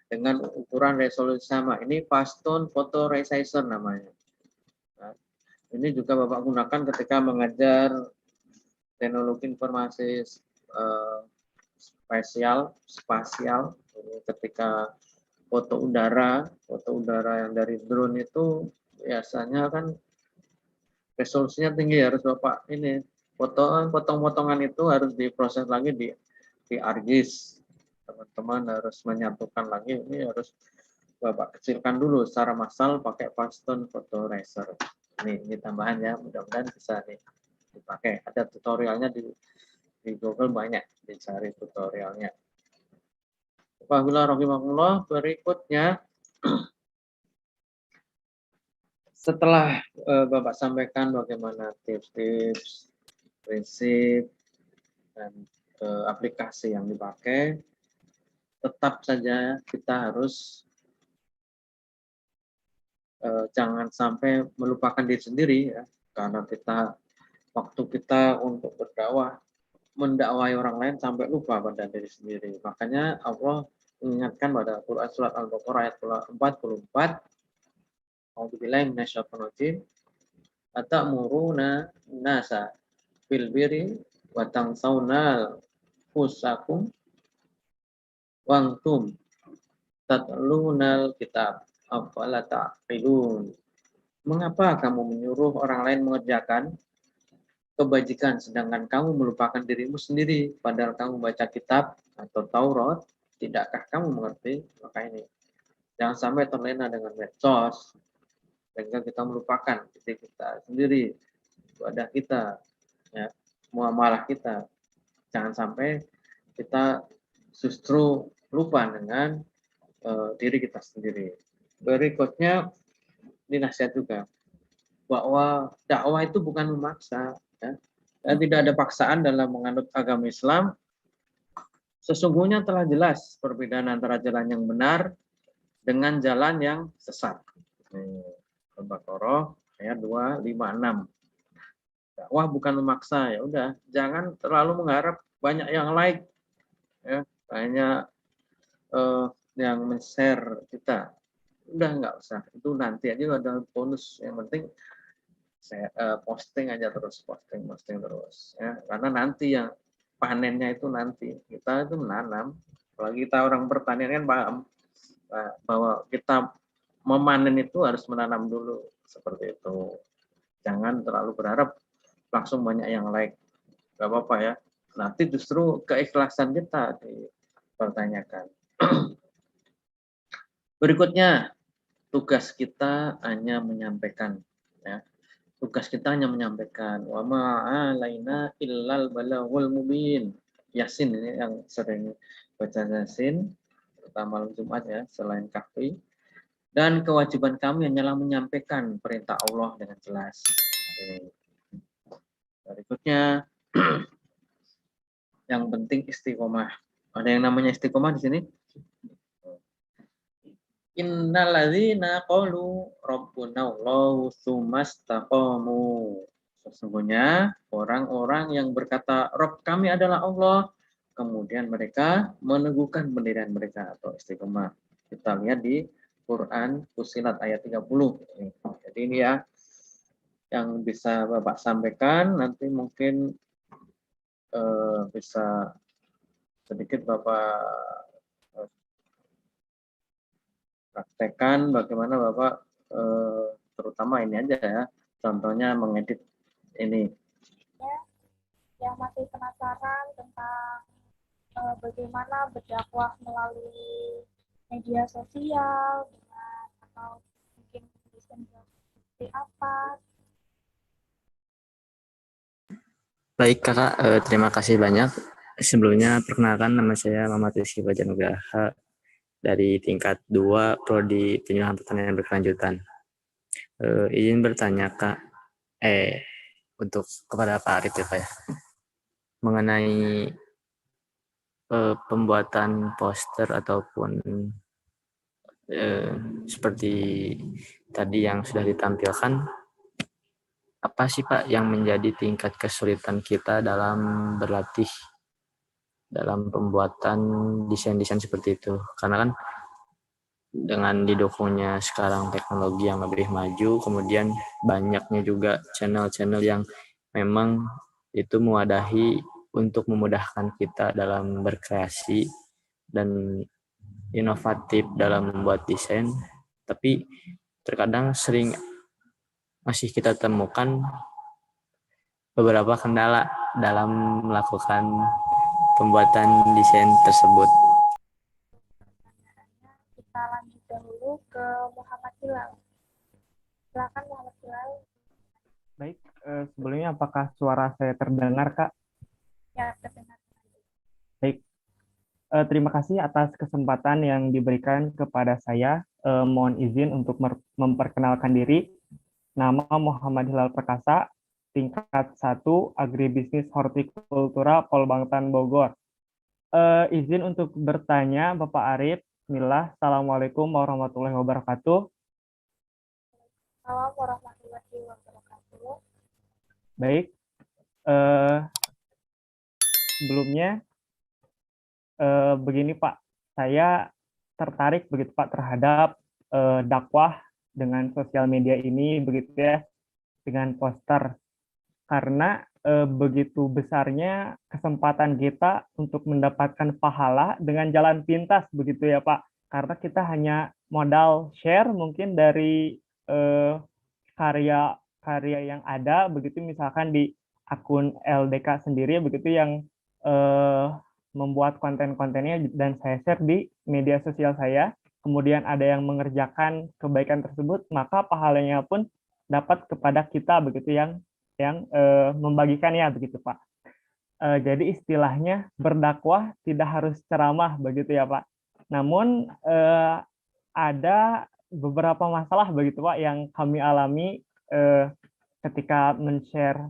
dengan ukuran resolusi sama. Ini Fastone Photo Resizer namanya. Nah, ini juga Bapak gunakan ketika mengajar teknologi informasi spasial. Ini ketika foto udara yang dari drone itu biasanya kan resolusinya tinggi, harus Bapak ini potong-potongan itu harus diproses lagi di ArcGIS. Teman-teman harus menyatukan lagi, ini harus Bapak kecilkan dulu secara massal pakai Fastone Photo Resizer. Ini tambahan ya, mudah-mudahan bisa nih dipakai. Ada tutorialnya di Google, banyak dicari tutorialnya. Alhamdulillah, berikutnya setelah Bapak sampaikan bagaimana tips-tips, prinsip, dan aplikasi yang dipakai, tetap saja kita harus jangan sampai melupakan diri sendiri ya, karena waktu kita untuk berdakwah, mendakwai orang lain sampai lupa pada diri sendiri. Makanya Allah mengingatkan pada Quran surat Al-Baqarah ayat 44, A'udzubillahi minasyaitonir rajim, atamuruna nasa bil birri wa tansawna fusakum wa antum tatlunal kitab afala ta'qilun. Mengapa kamu menyuruh orang lain mengerjakan kebajikan sedangkan kamu melupakan dirimu sendiri, padahal kamu baca kitab atau Taurat? Tidakkah kamu mengerti? Maka ini jangan sampai terlena dengan medsos sehingga kita melupakan diri kita sendiri, ibadah kita, ya, muamalah kita. Jangan sampai kita justru lupa dengan diri kita sendiri. Berikutnya, ini nasihat juga bahwa dakwah itu bukan memaksa, ya. Dan tidak ada paksaan dalam menganut agama Islam. Sesungguhnya telah jelas perbedaan antara jalan yang benar dengan jalan yang sesat. Al-Baqarah ayat 256. Dakwah bukan memaksa, ya udah, jangan terlalu mengharap banyak yang like, ya, banyak yang men-share kita. Udah nggak usah, itu nanti aja ada bonus. Yang penting saya posting aja terus, posting terus, ya, karena nanti yang panennya itu nanti kita itu menanam. Kalau kita orang pertanian kan paham bahwa kita memanen itu harus menanam dulu seperti itu. Jangan terlalu berharap langsung banyak yang like, nggak apa-apa ya. Nanti justru keikhlasan kita dipertanyakan. Berikutnya, tugas kita hanya menyampaikan. Ya. Tugas kita hanya menyampaikan. Wa ma'alaina illal balaghul mubin. Yasin ini yang sering baca Yasin, terutama malam Jumat ya, selain Kahfi. Dan kewajiban kami hanyalah menyampaikan perintah Allah dengan jelas. Oke. Berikutnya, yang penting istiqomah. Ada yang namanya istiqomah di sini? Innalladzina qalu rabbunallahu tsumastaqamu. Sesungguhnya orang-orang yang berkata Rabb kami adalah Allah, kemudian mereka meneguhkan pendirian mereka atau istiqomah. Kita lihat di Quran Fussilat ayat 30. Jadi ini ya yang bisa Bapak sampaikan, nanti mungkin bisa sedikit Bapak praktekkan bagaimana Bapak terutama ini aja ya, contohnya mengedit ini. Yang masih penasaran tentang bagaimana berdakwah melalui media sosial dengan atau mungkin desain seperti apa. Baik kakak, terima kasih banyak. Sebelumnya perkenalkan nama saya Muhammad Rizky Bajanugraha dari tingkat 2 Prodi Penyuluhan Pertanian Berkelanjutan. Izin bertanya kak, untuk kepada Pak Arif ya Pak ya, mengenai pembuatan poster ataupun seperti tadi yang sudah ditampilkan, apa sih Pak yang menjadi tingkat kesulitan kita dalam berlatih dalam pembuatan desain-desain seperti itu? Karena kan dengan didukungnya sekarang teknologi yang lebih maju, kemudian banyaknya juga channel-channel yang memang itu mewadahi untuk memudahkan kita dalam berkreasi dan inovatif dalam membuat desain, tapi terkadang sering masih kita temukan beberapa kendala dalam melakukan pembuatan desain tersebut. Kita lanjut dahulu ke Muhammad Hilal. Silakan Muhammad Hilal. Baik, sebelumnya apakah suara saya terdengar Kak? Ya, terdengar. Baik, terima kasih atas kesempatan yang diberikan kepada saya. Mohon izin untuk memperkenalkan diri. Nama Muhammad Hilal Perkasa, tingkat 1 Agribisnis Hortikultura Polbangtan Bogor. Izin untuk bertanya Bapak Arif. Bismillah. Assalamualaikum warahmatullahi wabarakatuh. Assalamualaikum warahmatullahi wabarakatuh. Baik. Sebelumnya begini Pak, saya tertarik begitu Pak terhadap dakwah dengan sosial media ini begitu ya, dengan poster, karena begitu besarnya kesempatan kita untuk mendapatkan pahala dengan jalan pintas begitu ya Pak, karena kita hanya modal share mungkin dari karya yang ada begitu, misalkan di akun LDK sendiri begitu yang membuat konten-kontennya dan saya share di media sosial saya, kemudian ada yang mengerjakan kebaikan tersebut, maka pahalanya pun dapat kepada kita begitu yang membagikannya begitu Pak. Jadi istilahnya berdakwah tidak harus ceramah begitu ya Pak. Namun ada beberapa masalah begitu Pak yang kami alami ketika men-share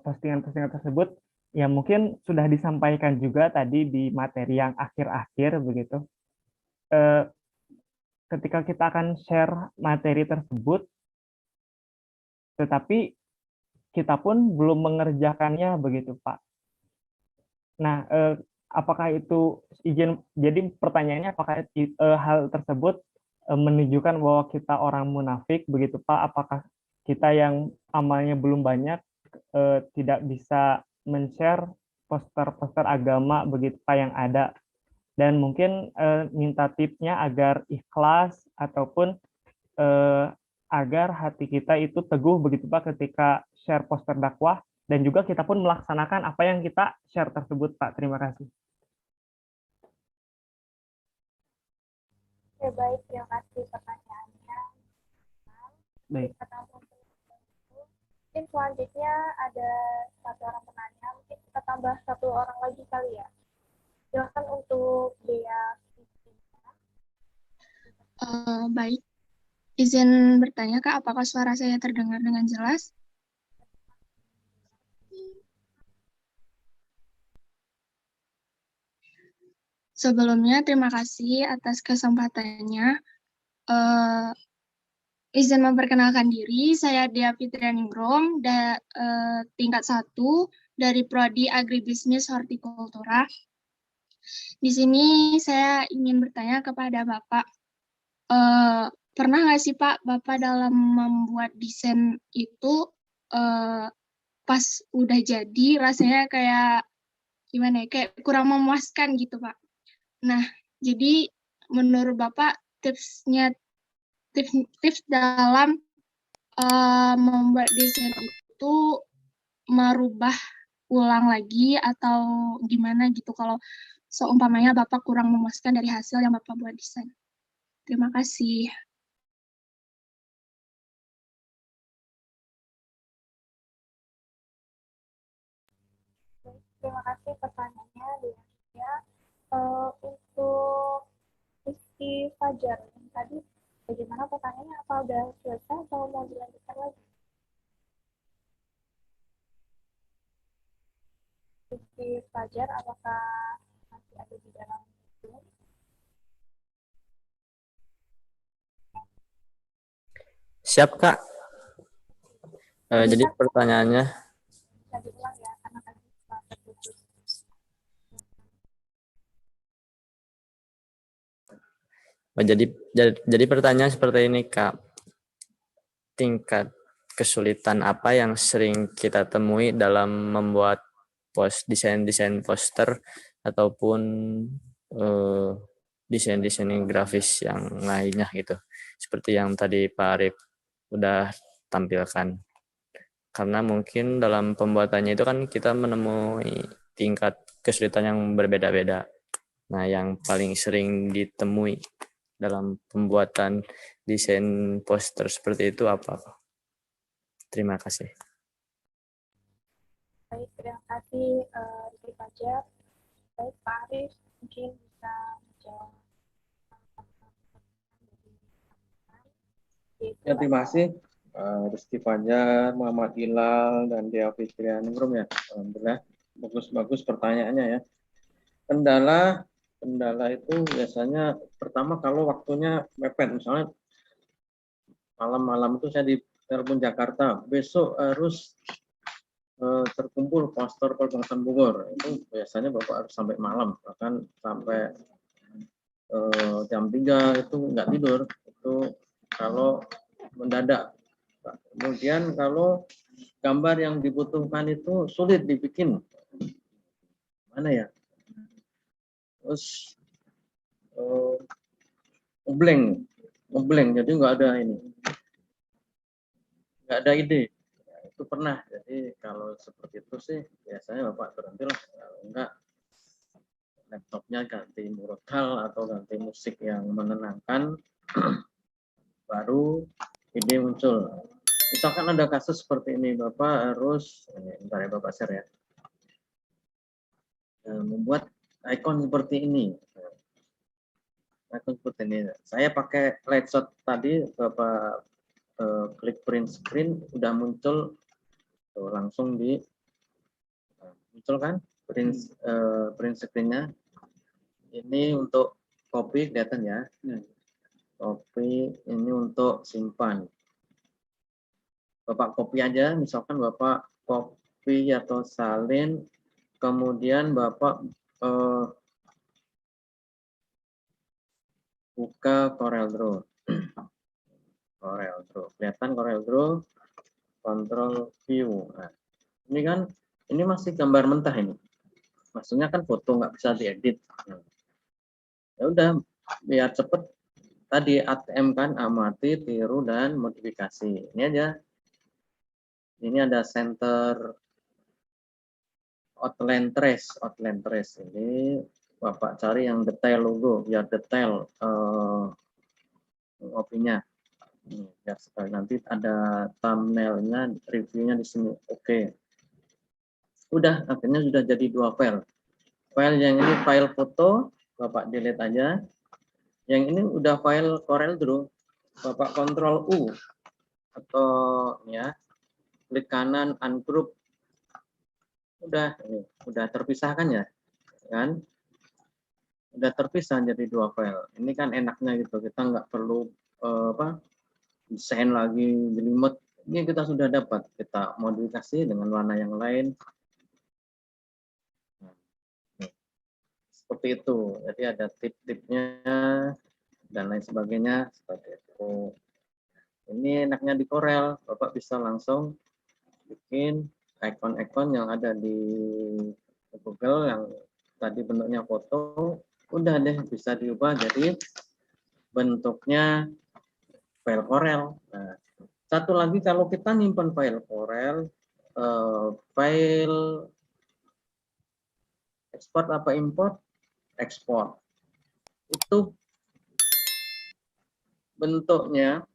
postingan-postingan tersebut. Ya mungkin sudah disampaikan juga tadi di materi yang akhir-akhir begitu. Ketika kita akan share materi tersebut, tetapi kita pun belum mengerjakannya begitu Pak. Nah, apakah itu izin? Jadi pertanyaannya apakah hal tersebut menunjukkan bahwa kita orang munafik begitu Pak? Apakah kita yang amalnya belum banyak tidak bisa men-share poster-poster agama begitu Pak yang ada, dan mungkin minta tipsnya agar ikhlas ataupun agar hati kita itu teguh begitu Pak ketika share poster dakwah, dan juga kita pun melaksanakan apa yang kita share tersebut Pak. Terima kasih. Oke, baik, terima kasih pertanyaannya. Baik. Mungkin selanjutnya ada satu orang penanya, mungkin kita tambah satu orang lagi kali ya. Silakan untuk Dea. Baik, izin bertanya Kak, apakah suara saya terdengar dengan jelas? Sebelumnya, terima kasih atas kesempatannya. Izin memperkenalkan diri, saya Dea Fitrianingrum, tingkat 1 dari Prodi Agribisnis Hortikultura. Di sini saya ingin bertanya kepada Bapak, pernah nggak sih Pak, Bapak dalam membuat desain itu pas udah jadi rasanya kayak gimana ya, kayak kurang memuaskan gitu Pak. Nah, jadi menurut Bapak tips dalam membuat desain itu merubah ulang lagi atau gimana gitu kalau seumpamanya Bapak kurang memuaskan dari hasil yang Bapak buat desain. Terima kasih. Terima kasih pertanyaannya, Dea. Untuk Rizky Fajar yang tadi bagaimana pertanyaannya, apa udah selesai atau mau dilanjutkan lagi? Rizky Fajar, apakah masih ada di dalam Zoom? Siap Kak. Jadi pertanyaannya, Bisa diulang ya, karena tadi terputus. jadi pertanyaan seperti ini Kak. Tingkat kesulitan apa yang sering kita temui dalam membuat desain poster ataupun desain grafis yang lainnya gitu. Seperti yang tadi Pak Arif udah tampilkan. Karena mungkin dalam pembuatannya itu kan kita menemui tingkat kesulitan yang berbeda-beda. Nah, yang paling sering ditemui dalam pembuatan desain poster seperti itu apa? Terima kasih. Baik, terima kasih Rizky Fajar. Baik, Pak Arif mungkin bisa menjawab. Ya, terima kasih Rizky Fajar, Muhammad Hilal, dan Dea Fitrianingrum ya. Alhamdulillah, bagus-bagus pertanyaannya ya. Kendala itu biasanya pertama kalau waktunya mepet, misalnya malam-malam itu saya di telepon Jakarta, besok harus terkumpul poster Perbangsan Bogor, itu biasanya Bapak harus sampai malam, bahkan sampai jam 3 itu nggak tidur, itu kalau mendadak. Kemudian kalau gambar yang dibutuhkan itu sulit dibikin, mana ya? Terus ngeblank, jadi nggak ada ide. Ya, itu pernah. Jadi kalau seperti itu sih biasanya Bapak berhenti lah. Kalau enggak, laptopnya ganti murotal atau ganti musik yang menenangkan, baru ide muncul. Misalkan ada kasus seperti ini, Bapak harus, bentar ya Bapak share ya, membuat icon seperti ini. Icon seperti ini. Saya pakai Lightshot tadi, Bapak klik print screen, udah muncul tuh, langsung muncul kan print screen-nya. Ini untuk copy, kelihatan ya. Copy, ini untuk simpan. Bapak copy aja, misalkan Bapak copy atau salin, kemudian Bapak buka CorelDRAW. Kelihatan CorelDRAW, Control View. Nah, ini kan, ini masih gambar mentah ini. Maksudnya kan foto nggak bisa diedit. Ya udah, biar cepet tadi ATM kan, amati, tiru, dan modifikasi. Ini aja. Ini ada center outline trace. Ini Bapak cari yang detail logo, biar detail kopinya. Biar sekali nanti ada thumbnailnya, reviewnya di sini. Oke. Udah, akhirnya sudah jadi 2 file. File yang ini file foto, Bapak delete aja. Yang ini udah file Corel Draw, Bapak Ctrl U atau ya klik kanan ungroup. Udah, ini udah terpisahkan ya, kan? Udah terpisah jadi 2 file. Ini kan enaknya gitu, kita nggak perlu desain lagi jelimet. Ini kita sudah dapat, kita modifikasi dengan warna yang lain. Seperti itu. Jadi ada tip-tipnya dan lain sebagainya seperti itu. Ini enaknya di Corel, Bapak bisa langsung bikin icon-icon yang ada di Google yang tadi bentuknya foto, udah deh bisa diubah jadi bentuknya file Corel. Nah, satu lagi kalau kita nyimpan file Corel, file export apa import? Ekspor. Itu bentuknya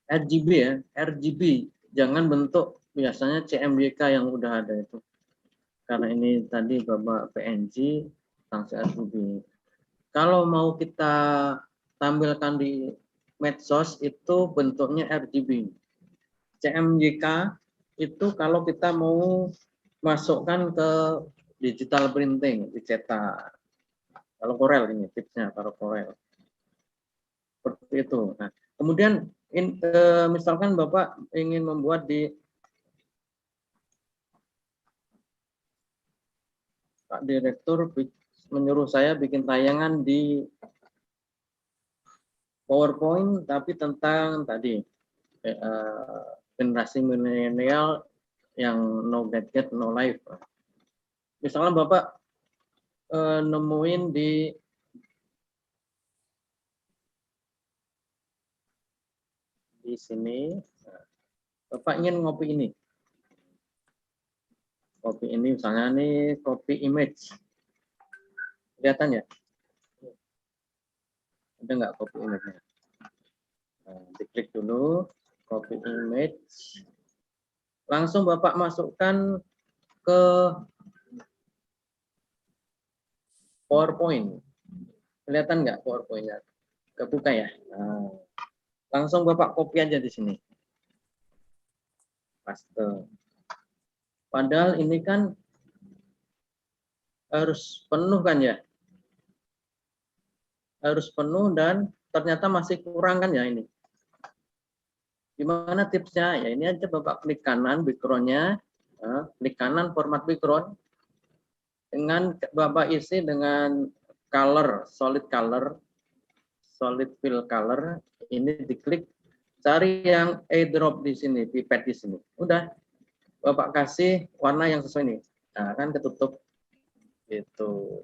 RGB ya, RGB. Jangan bentuk biasanya CMYK yang udah ada itu. Karena ini tadi Bapak PNG, sanksi RGB. Kalau mau kita tampilkan di medsos itu bentuknya RGB. CMYK itu kalau kita mau masukkan ke digital printing, dicetak. Kalau Corel ini tipsnya, kalau Corel. Seperti itu. Nah, kemudian misalkan Bapak ingin membuat di Pak Direktur menyuruh saya bikin tayangan di PowerPoint, tapi tentang tadi generasi milenial yang no gadget, no life. Misalnya Bapak nemuin di sini, Bapak ingin ngopi ini. Kopi ini misalnya nih copy image. Kelihatan ya? Ada nggak copy image-nya? Nah, diklik dulu, copy image. Langsung Bapak masukkan ke PowerPoint. Kelihatan nggak PowerPoint-nya? Kebuka ya? Nah, langsung Bapak copy aja di sini. Paste. Padahal ini kan harus penuh kan ya? Harus penuh dan ternyata masih kurang kan ya ini. Gimana tipsnya? Ya ini aja Bapak klik kanan background-nya, klik kanan format background. Dengan Bapak isi dengan color, solid fill color, ini diklik, cari yang airdrop di sini, pipet di sini. Udah, Bapak kasih warna yang sesuai nih. Nah, kan ketutup itu.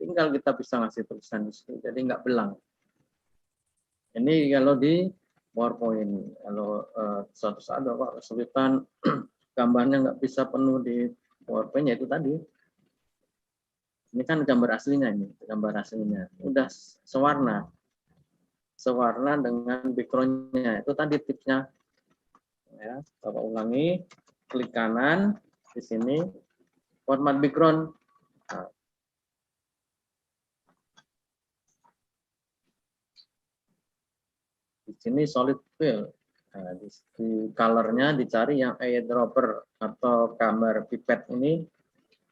Tinggal kita bisa ngasih tulisan di sini, jadi nggak belang. Ini kalau di PowerPoint. Kalau suatu saat Bapak kesulitan gambarnya nggak bisa penuh di PowerPoint, ya itu tadi. Ini kan gambar aslinya ini, gambar aslinya. Udah sewarna dengan background-nya. Itu tadi tipsnya. Ya, Bapak ulangi, klik kanan di sini, format background. Nah, di sini solid fill. Nah, di color-nya dicari yang eyedropper atau gambar pipet ini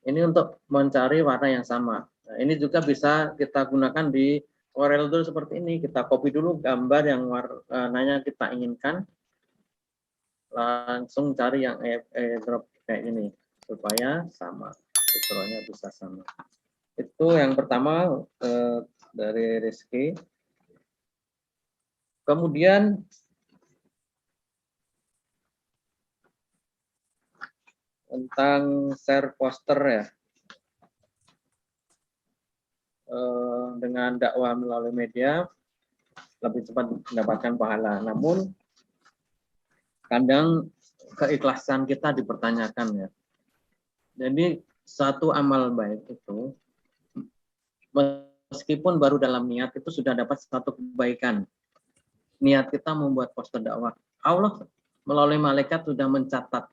untuk mencari warna yang sama. Nah, ini juga bisa kita gunakan di Corel Draw seperti ini. Kita copy dulu gambar yang warnanya kita inginkan, langsung cari yang eyedrop kayak ini supaya sama, background-nya bisa sama. Itu yang pertama dari Rizky. Kemudian tentang share poster ya. dengan dakwah melalui media lebih cepat mendapatkan pahala. Namun kadang keikhlasan kita dipertanyakan ya. Jadi satu amal baik itu meskipun baru dalam niat itu sudah dapat satu kebaikan. Niat kita membuat poster dakwah, Allah melalui malaikat sudah mencatat.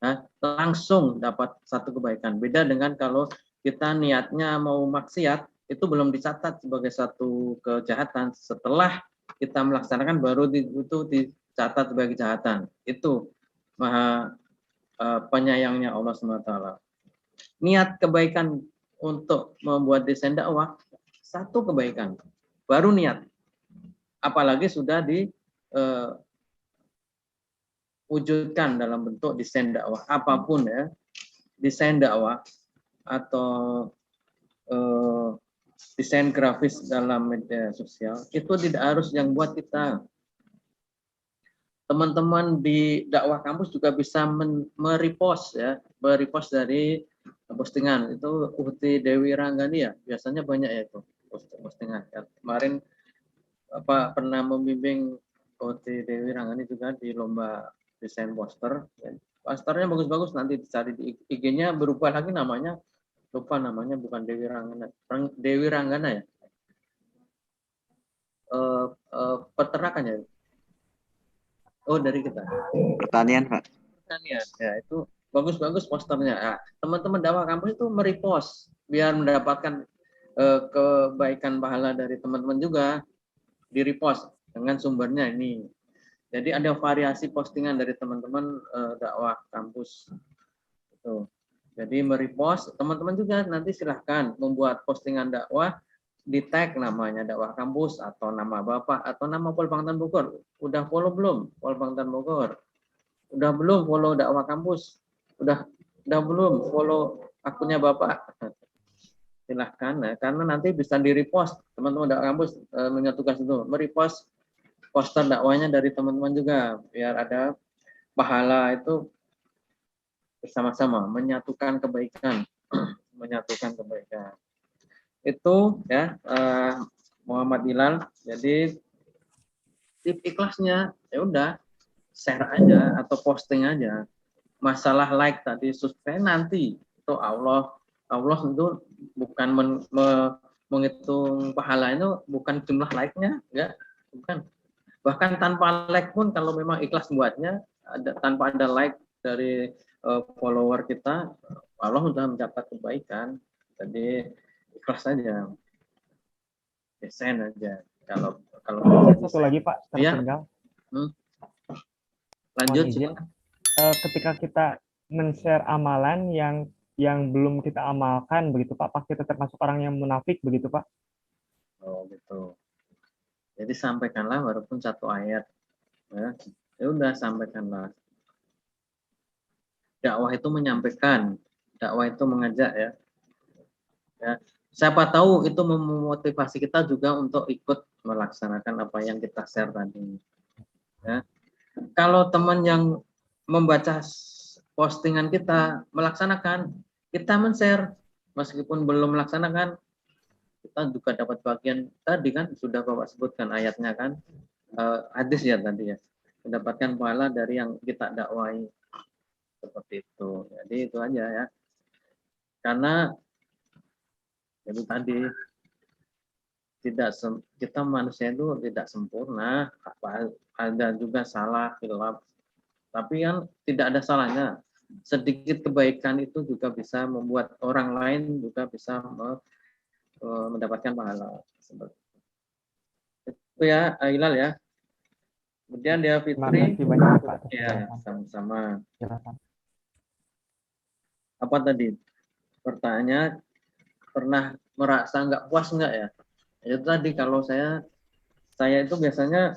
Nah, langsung dapat satu kebaikan. Beda dengan kalau kita niatnya mau maksiat, itu belum dicatat sebagai satu kejahatan. Setelah kita melaksanakan baru itu dicatat sebagai kejahatan. Itu maha penyayangnya Allah SWT. Niat kebaikan untuk membuat desain dakwah, satu kebaikan, baru niat. Apalagi sudah diwujudkan dalam bentuk desain dakwah. Apapun ya, desain dakwah atau desain grafis dalam media sosial, itu tidak harus yang buat kita. Teman-teman di dakwah kampus juga bisa merepost ya, merepost dari postingan. Itu Uhti Dewi Ranggani ya, biasanya banyak ya itu postingan. Ya, kemarin pernah membimbing Uhti Dewi Ranggani juga di lomba desain poster. Ya. Posternya bagus-bagus, nanti dicari di IG-nya, berubah lagi namanya, lupa namanya, bukan Dewi Ranggana, Dewi Ranggana ya. Peternakan ya. Oh, dari kita. Pertanian, Pak. Pertanian. Ya, itu bagus-bagus posternya. Nah, teman-teman dakwah kampus itu merepost biar mendapatkan kebaikan pahala dari teman-teman juga, di repost dengan sumbernya ini. Jadi ada variasi postingan dari teman-teman dakwah kampus. Itu. Jadi merepost, teman-teman juga nanti silahkan membuat postingan dakwah, di tag namanya dakwah kampus atau nama bapak atau nama Polbangtan Bogor. Udah follow belum Polbangtan Bogor? Udah belum follow dakwah kampus? Udah belum follow akunnya bapak? Silahkan ya, karena nanti bisa di repost, teman-teman dakwah kampus menyatukan itu, merepost poster dakwahnya dari teman-teman juga, biar ada pahala itu bersama-sama menyatukan kebaikan. Menyatukan kebaikan itu ya, Muhammad Hilal. Jadi tip ikhlasnya ya udah share aja atau posting aja. Masalah like tadi, subscribe nanti itu Allah itu bukan menghitung pahala, itu bukan jumlah like-nya, ya bukan. Bahkan tanpa like pun kalau memang ikhlas buatnya, tanpa ada like dari follower kita, Allah sudah mencatat kebaikan. Jadi ikhlas saja, desain aja. Kalau satu lagi Pak, tertinggal. Ya. Lanjut. Ketika kita men-share amalan yang belum kita amalkan begitu Pak, apakah kita termasuk orang yang munafik begitu Pak? Oh gitu. Jadi sampaikanlah walaupun satu ayat. Ya udah sampaikanlah. Dakwah itu menyampaikan, dakwah itu mengajak ya. Ya, siapa tahu itu memotivasi kita juga untuk ikut melaksanakan apa yang kita share tadi. Ya. Kalau teman yang membaca postingan kita melaksanakan, kita men-share, meskipun belum melaksanakan, kita juga dapat bagian tadi kan, sudah Bapak sebutkan ayatnya kan, hadis ya tadi ya, mendapatkan pahala dari yang kita dakwai, seperti itu. Jadi itu aja ya. Karena itu tadi, kita manusia itu tidak sempurna, ada juga salah, khilaf, tapi kan tidak ada salahnya. Sedikit kebaikan itu juga bisa membuat orang lain juga bisa mendapatkan pahala. Itu ya, Hilal ya. Kemudian dia Fitri. Banyak, Pak. Ya, sama-sama. Silakan. Apa tadi? Pertanyaannya, pernah merasa nggak puas nggak ya? Itu tadi, kalau saya itu biasanya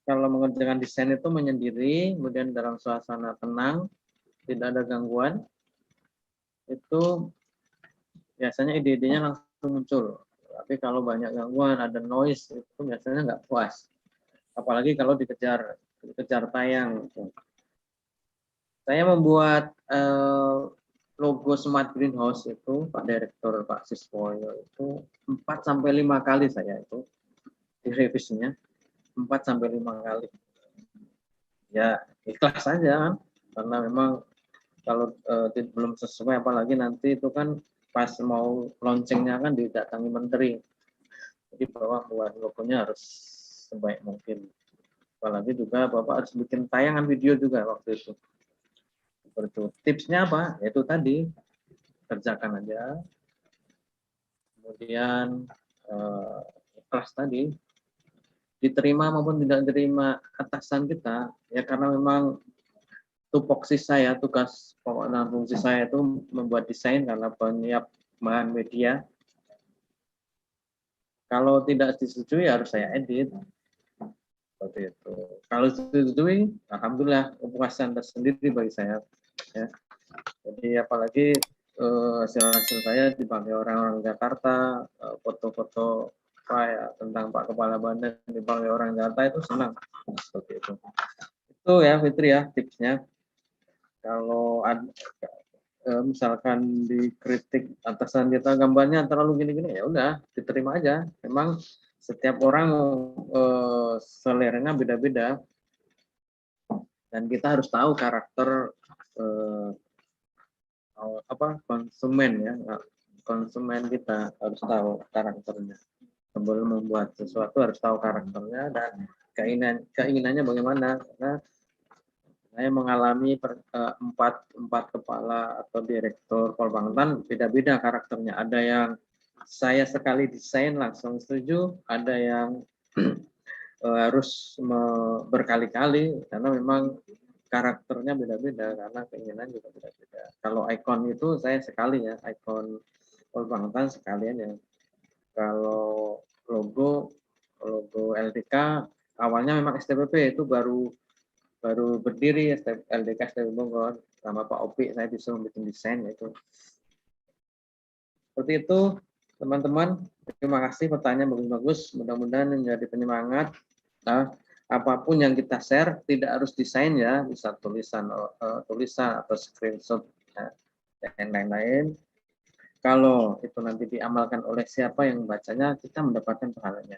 kalau mengerjakan desain itu menyendiri, kemudian dalam suasana tenang, tidak ada gangguan, itu biasanya ide-idenya langsung muncul. Tapi kalau banyak gangguan, ada noise, itu biasanya nggak puas. Apalagi kalau dikejar tayang. Saya membuat logo logo Smart Greenhouse itu Pak Direktur Pak Siswoyo itu 4 sampai 5 kali saya itu direvisinya 4 sampai 5 kali. Ya ikhlas saja kan, karena memang kalau belum sesuai, apalagi nanti itu kan pas mau launchingnya kan didatangi menteri, jadi bahwa buat logonya harus sebaik mungkin. Apalagi juga Bapak harus bikin tayangan video juga waktu itu. Seperti tipsnya apa? Yaitu tadi kerjakan aja, kemudian ikhlas tadi, diterima maupun tidak diterima atasan kita ya, karena memang tupoksi saya, tugas pokok dan fungsi saya itu membuat desain karena penyiap bahan media. Kalau tidak disetujui harus saya edit. Seperti itu. Kalau disetujui, alhamdulillah kepuasan tersendiri bagi saya. Ya. Jadi apalagi hasil-hasil saya dipakai orang-orang Jakarta, foto-foto saya tentang Pak Kepala Badan dipakai orang Jakarta, itu senang. Seperti itu. Itu ya Fitri ya tipsnya. Kalau misalkan dikritik atasan kita gambarnya terlalu gini-gini, ya udah diterima aja. Memang setiap orang seleranya beda-beda, dan kita harus tahu karakter konsumen ya, konsumen kita harus tahu karakternya. Sebelum membuat sesuatu harus tahu karakternya dan keinginannya bagaimana. Karena saya mengalami empat kepala atau direktur Polbangtan beda-beda karakternya. Ada yang saya sekali desain langsung setuju, ada yang harus berkali-kali karena memang karakternya beda-beda, karena keinginan juga beda-beda. Kalau ikon itu saya sekali ya, ikon Polbangtan sekalian ya. Kalau logo LDK awalnya memang STPP itu baru berdiri LDK STPP Bogor sama Pak Opi, saya disuruh bikin desain itu. Seperti itu teman-teman, terima kasih pertanyaan bagus-bagus, mudah-mudahan menjadi penyemangat. Nah, apapun yang kita share tidak harus desain ya, bisa tulisan atau screenshot ya, dan lain-lain. Kalau itu nanti diamalkan oleh siapa yang membacanya, kita mendapatkan pahalanya.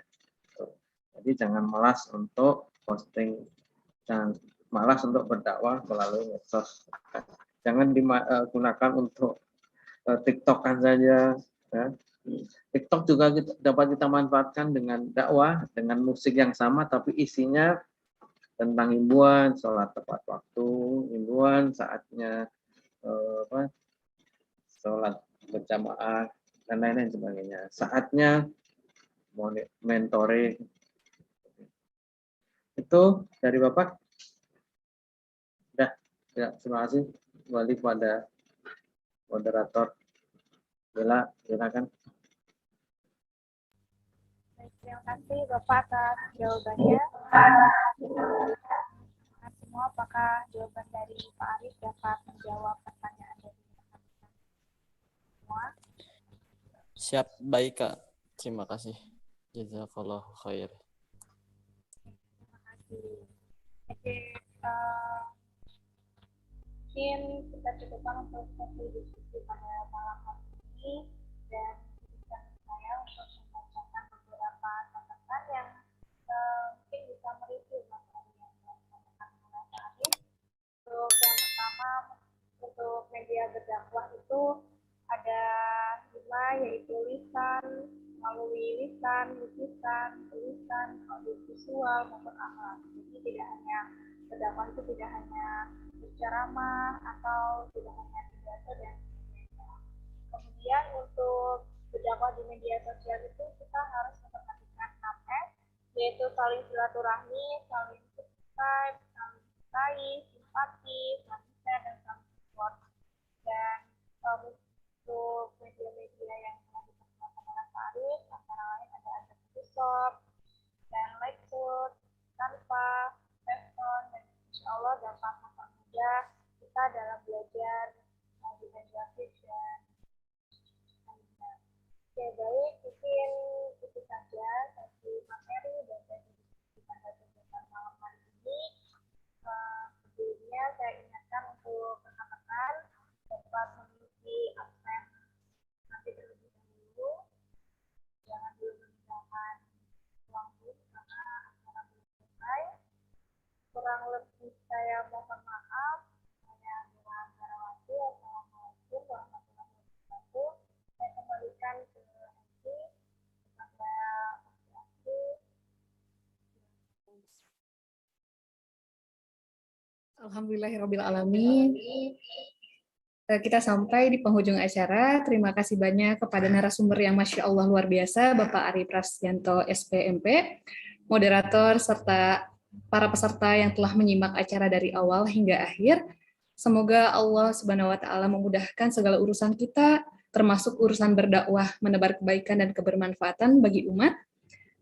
Jadi jangan malas untuk posting, jangan malas untuk berdakwah melalui medsos. Jangan digunakan untuk TikTokan saja. Ya. TikTok juga dapat kita manfaatkan dengan dakwah, dengan musik yang sama, tapi isinya tentang himbauan, sholat tepat waktu, himbauan saatnya sholat berjamaah, dan lain-lain sebagainya. Saatnya mentoring. Itu dari Bapak. Sudah, ya, terima kasih. Kembali kepada moderator. Bella, silakan. Terima kasih Bapak atas jawabannya. Semua, apakah jawaban dari Pak Arif dapat menjawab pertanyaan dari semua? Siap, baik Kak. Terima kasih. Jazakallahu khair. Terima kasih. Oke, mungkin kita cukupkan untuk sesi diskusi pada malam hari ini, dan izinkan saya untuk membacakan beberapa catatan yang mungkin bisa mereview materi yang disampaikan oleh Pak Arif. Untuk yang pertama, untuk media berdakwah itu ada 5, yaitu lisan, melalui lisan, lukisan, tulisan, audiovisual maupun akhlak. Jadi tidak hanya berdakwah itu tidak hanya berceramah atau tidak hanya pidato dan sebagainya. Kemudian untuk berdakwah di media sosial itu kita harus memperhatikan 6M, yaitu saling silaturahmi, saling subscribe, saling like, simpati, saling share, dan saling support. Dan untuk media-media yang telah diperkenalkan oleh Pak Arif, antara lain ada Adobe, dan Lightsource, Canva, Webton, dan insya Allah dapat mempermudah kita dalam belajar desain grafis dan lainnya. Oke, baik, mungkin itu saja sesi materi dan sesi diskusi pada kegiatan malam hari ini. Sebelumnya saya ingatkan untuk rekan-rekan dapat masih absen nanti terlebih dahulu. Jangan dulu meninggalkan ruang Zoom karena acara belum selesai. Kurang lebih saya mohon maaf. Saya Bella Anggarawati. Assalamualaikum warahmatullahi wabarakatuh. Saya kembalikan ke MC kepada laki-laki. Alhamdulillahirrabbilalamin. Kita sampai di penghujung acara. Terima kasih banyak kepada narasumber yang Masya Allah luar biasa, Bapak Ari Prasetyanto, SPMP, moderator, serta para peserta yang telah menyimak acara dari awal hingga akhir. Semoga Allah Subhanahu wa Ta'ala memudahkan segala urusan kita, termasuk urusan berdakwah, menebar kebaikan dan kebermanfaatan bagi umat.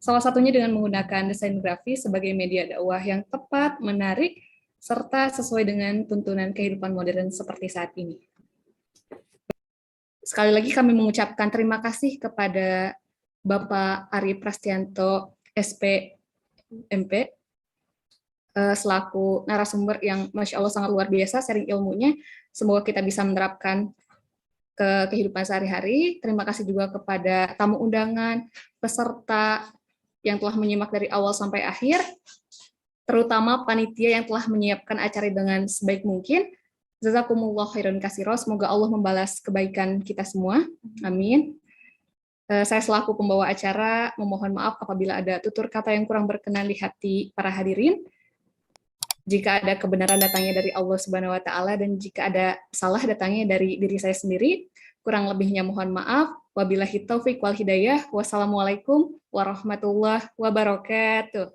Salah satunya dengan menggunakan desain grafis sebagai media dakwah yang tepat, menarik, serta sesuai dengan tuntunan kehidupan modern seperti saat ini. Sekali lagi kami mengucapkan terima kasih kepada Bapak Ari Prasetyanto, SPMP, selaku narasumber yang Masya Allah sangat luar biasa sharing ilmunya. Semoga kita bisa menerapkan ke kehidupan sehari-hari. Terima kasih juga kepada tamu undangan, peserta yang telah menyimak dari awal sampai akhir, terutama panitia yang telah menyiapkan acara dengan sebaik mungkin. Jazakumullah khairan katsira. Semoga Allah membalas kebaikan kita semua. Amin. Saya selaku pembawa acara memohon maaf apabila ada tutur kata yang kurang berkenan di hati para hadirin. Jika ada kebenaran datangnya dari Allah Subhanahu wa Ta'ala dan jika ada salah datangnya dari diri saya sendiri, kurang lebihnya mohon maaf. Wabillahi taufik wal hidayah. Wassalamualaikum warahmatullahi wabarakatuh.